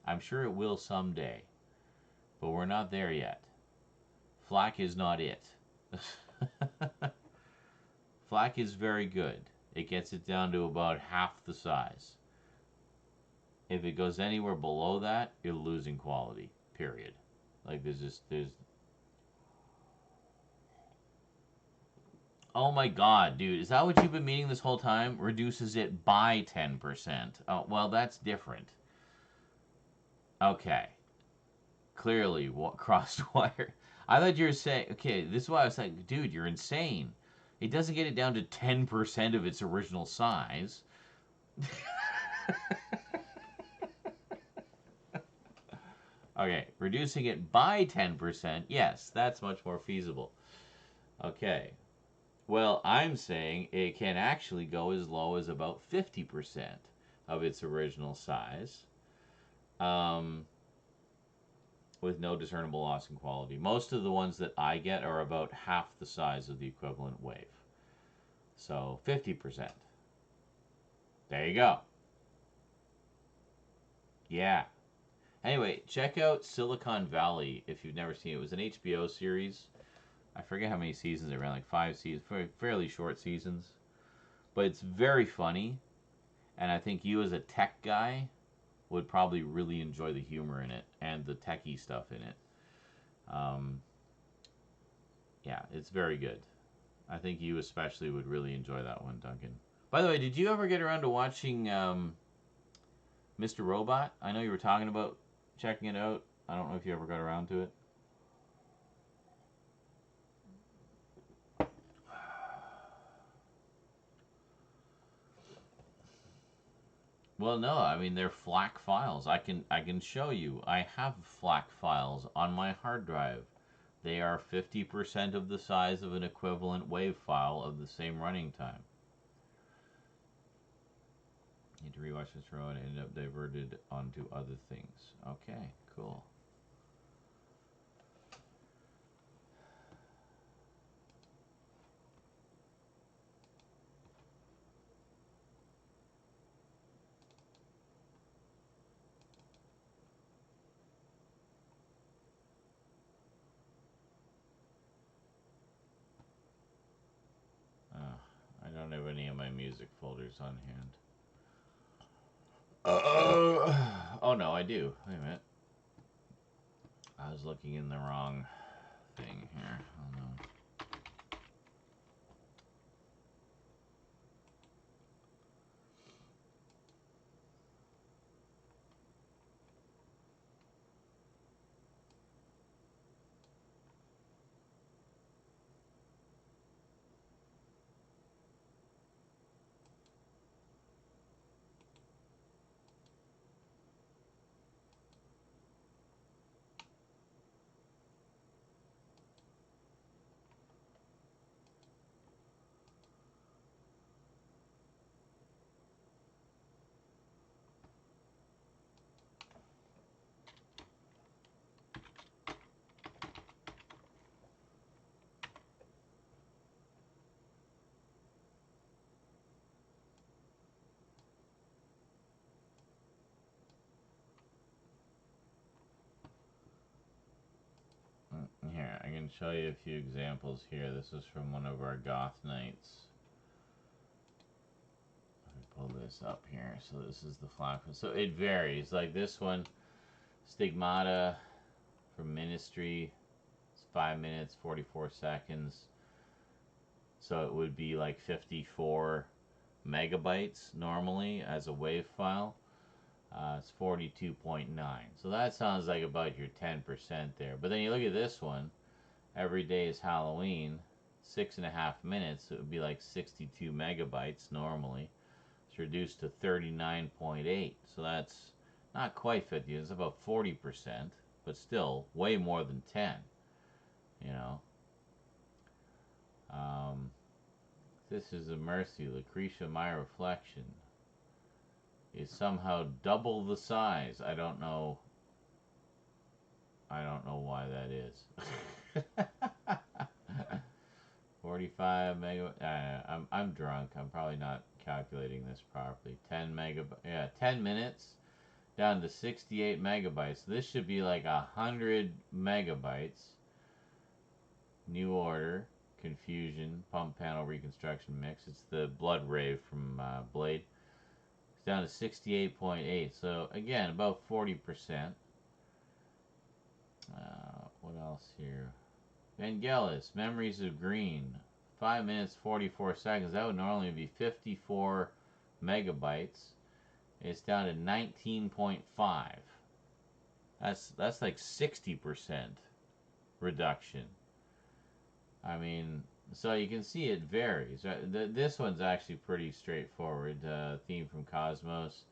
S1: I'm sure it will someday, but we're not there yet. FLAC is not it. FLAC is very good. It gets it down to about half the size. If it goes anywhere below that, you're losing quality, period. Like, there's... Oh my god, dude, is that what you've been meaning this whole time? Reduces it by 10%. Oh, well, that's different. Okay. Clearly, what crossed wire. I thought you were saying, okay, this is why I was like, dude, you're insane. It doesn't get it down to 10% of its original size. Okay, reducing it by 10%, yes, that's much more feasible. Okay. Well, I'm saying it can actually go as low as about 50% of its original size, with no discernible loss in quality. Most of the ones that I get are about half the size of the equivalent wave. So 50%. There you go. Yeah. Anyway, check out Silicon Valley if you've never seen it. It was an HBO series. I forget how many seasons they ran, like 5 seasons, fairly short seasons. But it's very funny, and I think you as a tech guy would probably really enjoy the humor in it and the techie stuff in it. Yeah, it's very good. I think you especially would really enjoy that one, Duncan. By the way, did you ever get around to watching Mr. Robot? I know you were talking about checking it out. I don't know if you ever got around to it. Well, no, I mean they're FLAC files. I can show you. I have FLAC files on my hard drive. They are 50% of the size of an equivalent WAV file of the same running time. Need to rewatch this row and ended up diverted onto other things. Okay, cool. I don't have any of my music folders on hand. Oh no, I do. Wait a minute. I was looking in the wrong thing here. Oh no. Here, I can show you a few examples here. This is from one of our goth nights. Let me pull this up here. So this is the FLAC. So it varies. Like this one, Stigmata from Ministry. It's 5 minutes, 44 seconds. So it would be like 54 megabytes normally as a WAV file. It's 42.9. So that sounds like about your 10% there. But then you look at this one. Every day is Halloween. 6.5 minutes. It would be like 62 megabytes normally. It's reduced to 39.8. So that's not quite 50. It's about 40%. But still, way more than 10. You know. This is a mercy. Lucretia, my reflection is somehow double the size. I don't know why that is. 45 megabytes. I'm drunk. I'm probably not calculating this properly. 10 megabytes. Yeah, 10 minutes down to 68 megabytes. This should be like 100 megabytes. New order. Confusion. Pump panel reconstruction mix. It's the blood rave from Blade. It's down to 68.8. So again, about 40%. What else here? Vangelis, Memories of Green. 5 minutes 44 seconds. That would normally be 54 megabytes. It's down to 19.5. That's like 60% reduction. I mean, so you can see it varies. This one's actually pretty straightforward. Theme from Cosmos.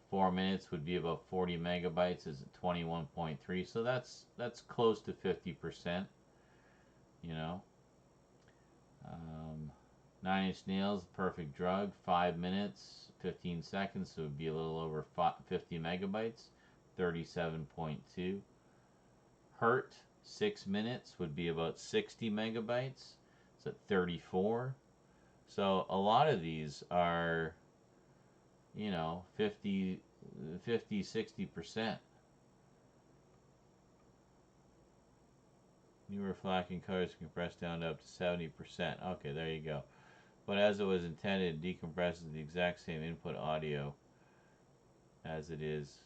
S1: 4 minutes would be about 40 megabytes. Is at 21.3. So that's close to 50%. You know. 9 Inch Nails, Perfect Drug. 5 minutes, 15 seconds. So it would be a little over 50 megabytes. 37.2. Hurt. 6 minutes would be about 60 megabytes. It's at 34. So a lot of these are, 50, 60%. Newer FLAC encoders compressed down to up to 70%. Okay, there you go. But as it was intended, it decompresses the exact same input audio as it is.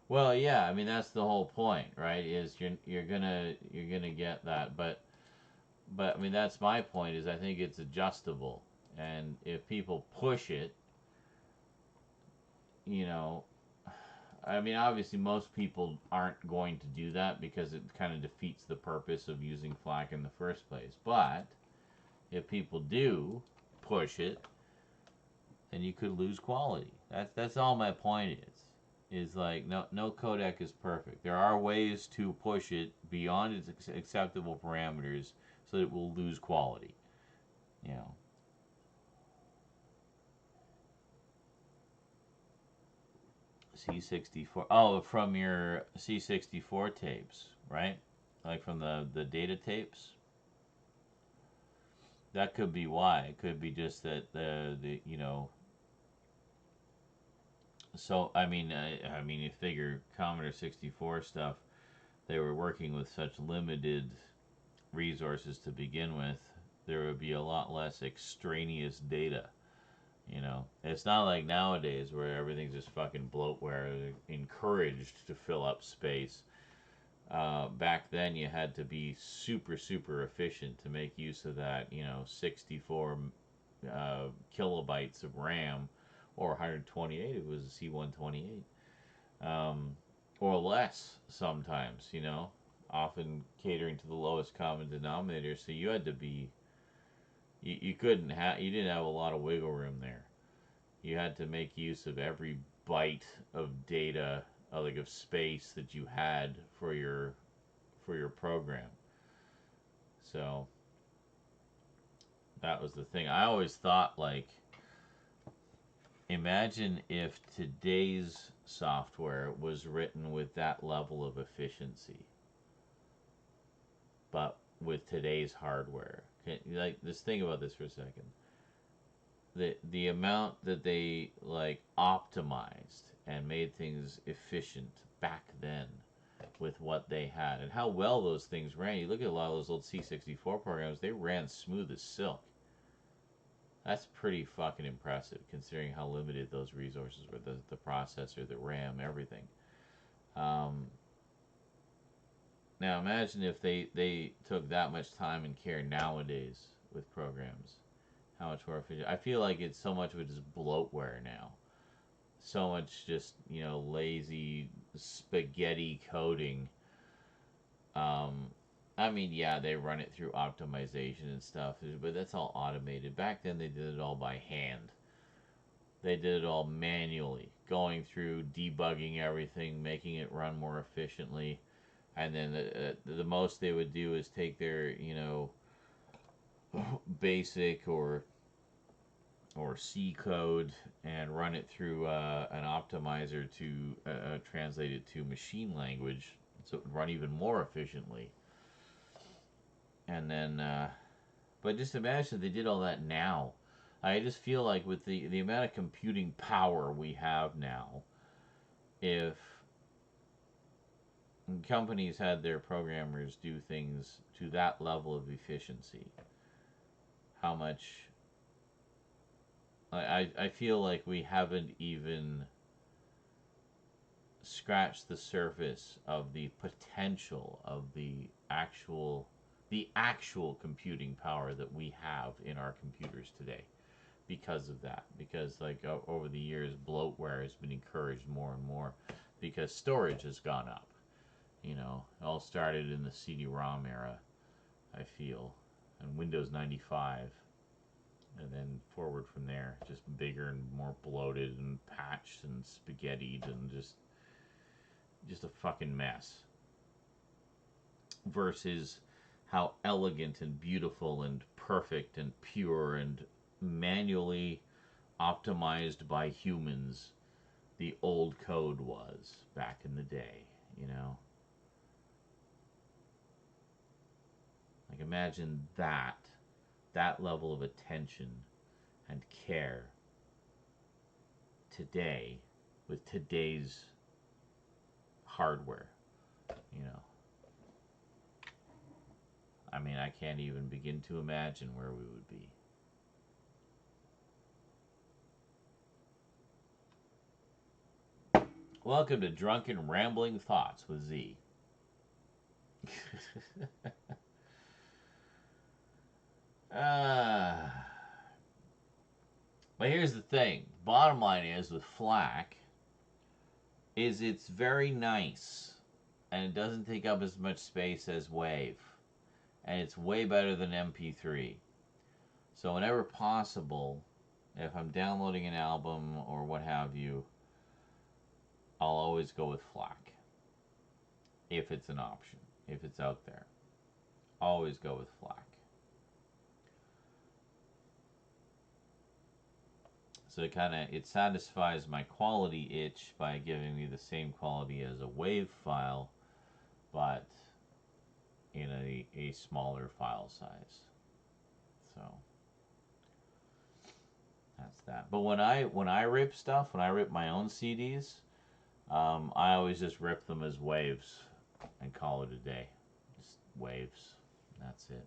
S1: Well, yeah, I mean that's the whole point, right? Is you're gonna get that, but I mean that's my point. Is I think it's adjustable, and if people push it, I mean obviously most people aren't going to do that because it kind of defeats the purpose of using FLAC in the first place. But if people do push it, then you could lose quality. That's all my point is like no codec is perfect. There are ways to push it beyond its acceptable parameters so that it will lose quality. C64. Oh, from your C64 tapes, right? Like from the data tapes. That could be why. It could be just that the So I mean, you figure Commodore 64 stuff, they were working with such limited resources to begin with. There would be a lot less extraneous data. It's not like nowadays where everything's just fucking bloatware, encouraged to fill up space. Back then, you had to be super, super efficient to make use of that. 64 kilobytes of RAM. Or 128 if it was a C128, or less sometimes, often catering to the lowest common denominator. So you had to be, you didn't have a lot of wiggle room there. You had to make use of every byte of data, of space that you had for your program. So that was the thing. I always thought imagine if today's software was written with that level of efficiency, but with today's hardware. Just think about this for a second. The amount that they optimized and made things efficient back then with what they had, and how well those things ran. You look at a lot of those old C64 programs; they ran smooth as silk. That's pretty fucking impressive considering how limited those resources were, the processor, the RAM, everything. Now imagine if they took that much time and care nowadays with programs. How much more efficient? I feel like it's so much of it is bloatware now. So much just, lazy spaghetti coding. Um, I mean, yeah, they run it through optimization and stuff, but that's all automated. Back then, they did it all by hand. They did it all manually, going through, debugging everything, making it run more efficiently. And then the most they would do is take their, basic or C code and run it through an optimizer to translate it to machine language so it would run even more efficiently. And then, but just imagine if they did all that now. I just feel like with the amount of computing power we have now, if companies had their programmers do things to that level of efficiency, how much I feel like we haven't even scratched the surface of the potential of the actual computing power that we have in our computers today because of that. Because like over the years, bloatware has been encouraged more and more because storage has gone up. It all started in the CD-ROM era, I feel, and Windows 95, and then forward from there, just bigger and more bloated and patched and spaghettied and just a fucking mess. Versus how elegant and beautiful and perfect and pure and manually optimized by humans the old code was back in the day. Like imagine that level of attention and care today with today's hardware. You know, I mean, I can't even begin to imagine where we would be. Welcome to Drunken Rambling Thoughts with Z. But here's the thing. Bottom line is with FLAC is it's very nice and it doesn't take up as much space as WAV. And it's way better than MP3. So whenever possible, if I'm downloading an album or what have you, I'll always go with FLAC. If it's an option, if it's out there. Always go with FLAC. So it satisfies my quality itch by giving me the same quality as a WAV file, but in a smaller file size. So that's that. But when I rip stuff, when I rip my own CDs, I always just rip them as waves and call it a day. Just waves. That's it.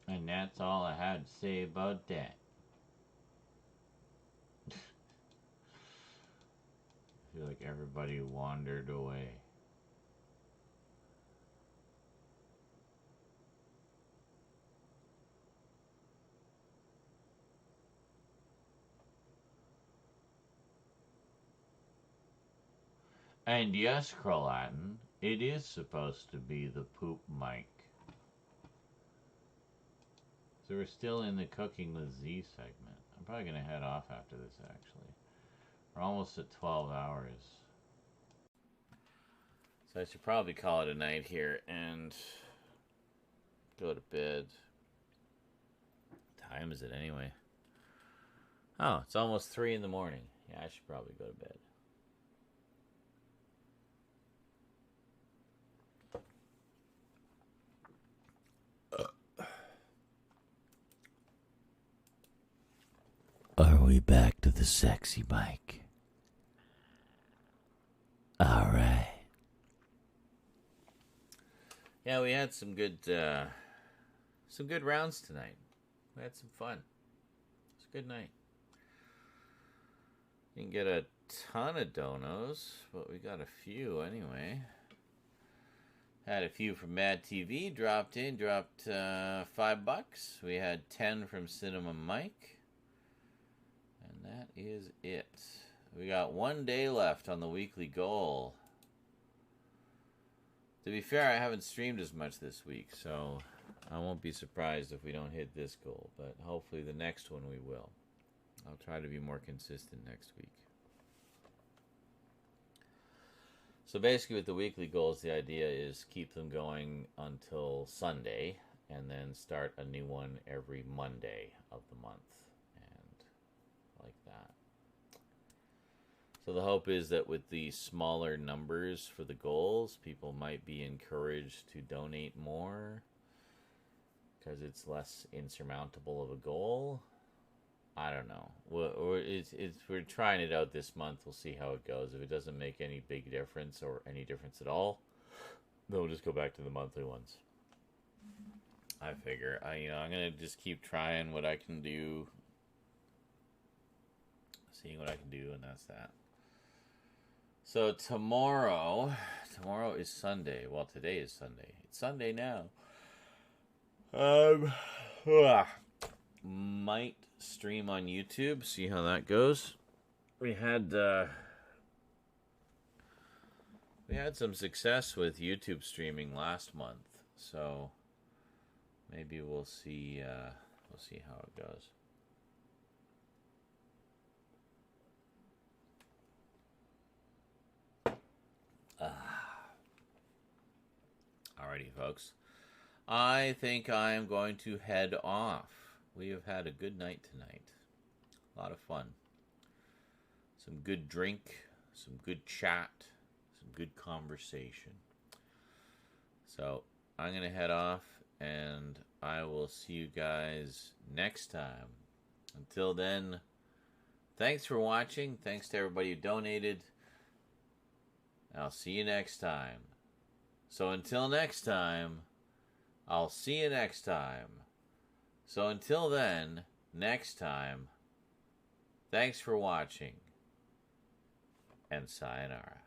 S1: And that's all I had to say about that. I feel like everybody wandered away. And yes, Crolatin, it is supposed to be the poop mic. So we're still in the Cooking with Z segment. I'm probably going to head off after this, actually. We're almost at 12 hours. So I should probably call it a night here and go to bed. What time is it anyway? Oh, it's almost 3 in the morning. Yeah, I should probably go to bed. Are we back to the sexy mic? All right. Yeah, we had some good rounds tonight. We had some fun. It was a good night. Didn't get a ton of donos, but we got a few anyway. Had a few from Mad TV dropped $5. We had 10 from Cinema Mike. And that is it. We got 1 day left on the weekly goal. To be fair, I haven't streamed as much this week, so I won't be surprised if we don't hit this goal, but hopefully the next one we will. I'll try to be more consistent next week. So basically with the weekly goals, the idea is keep them going until Sunday and then start a new one every Monday of the month. And like that. So the hope is that with the smaller numbers for the goals, people might be encouraged to donate more because it's less insurmountable of a goal. I don't know. We're trying it out this month. We'll see how it goes. If it doesn't make any big difference or any difference at all, then we'll just go back to the monthly ones. I figure. I'm gonna just keep trying what I can do, seeing what I can do, and that's that. So tomorrow is Sunday. Well, today is Sunday. It's Sunday now. Might stream on YouTube, see how that goes. We had some success with YouTube streaming last month, so maybe we'll see how it goes. Alrighty, folks. I think I am going to head off. We have had a good night tonight. A lot of fun. Some good drink, some good chat, some good conversation. So I'm going to head off, and I will see you guys next time. Until then, thanks for watching. Thanks to everybody who donated. I'll see you next time. So until next time, I'll see you next time. So until then, next time, thanks for watching, and sayonara.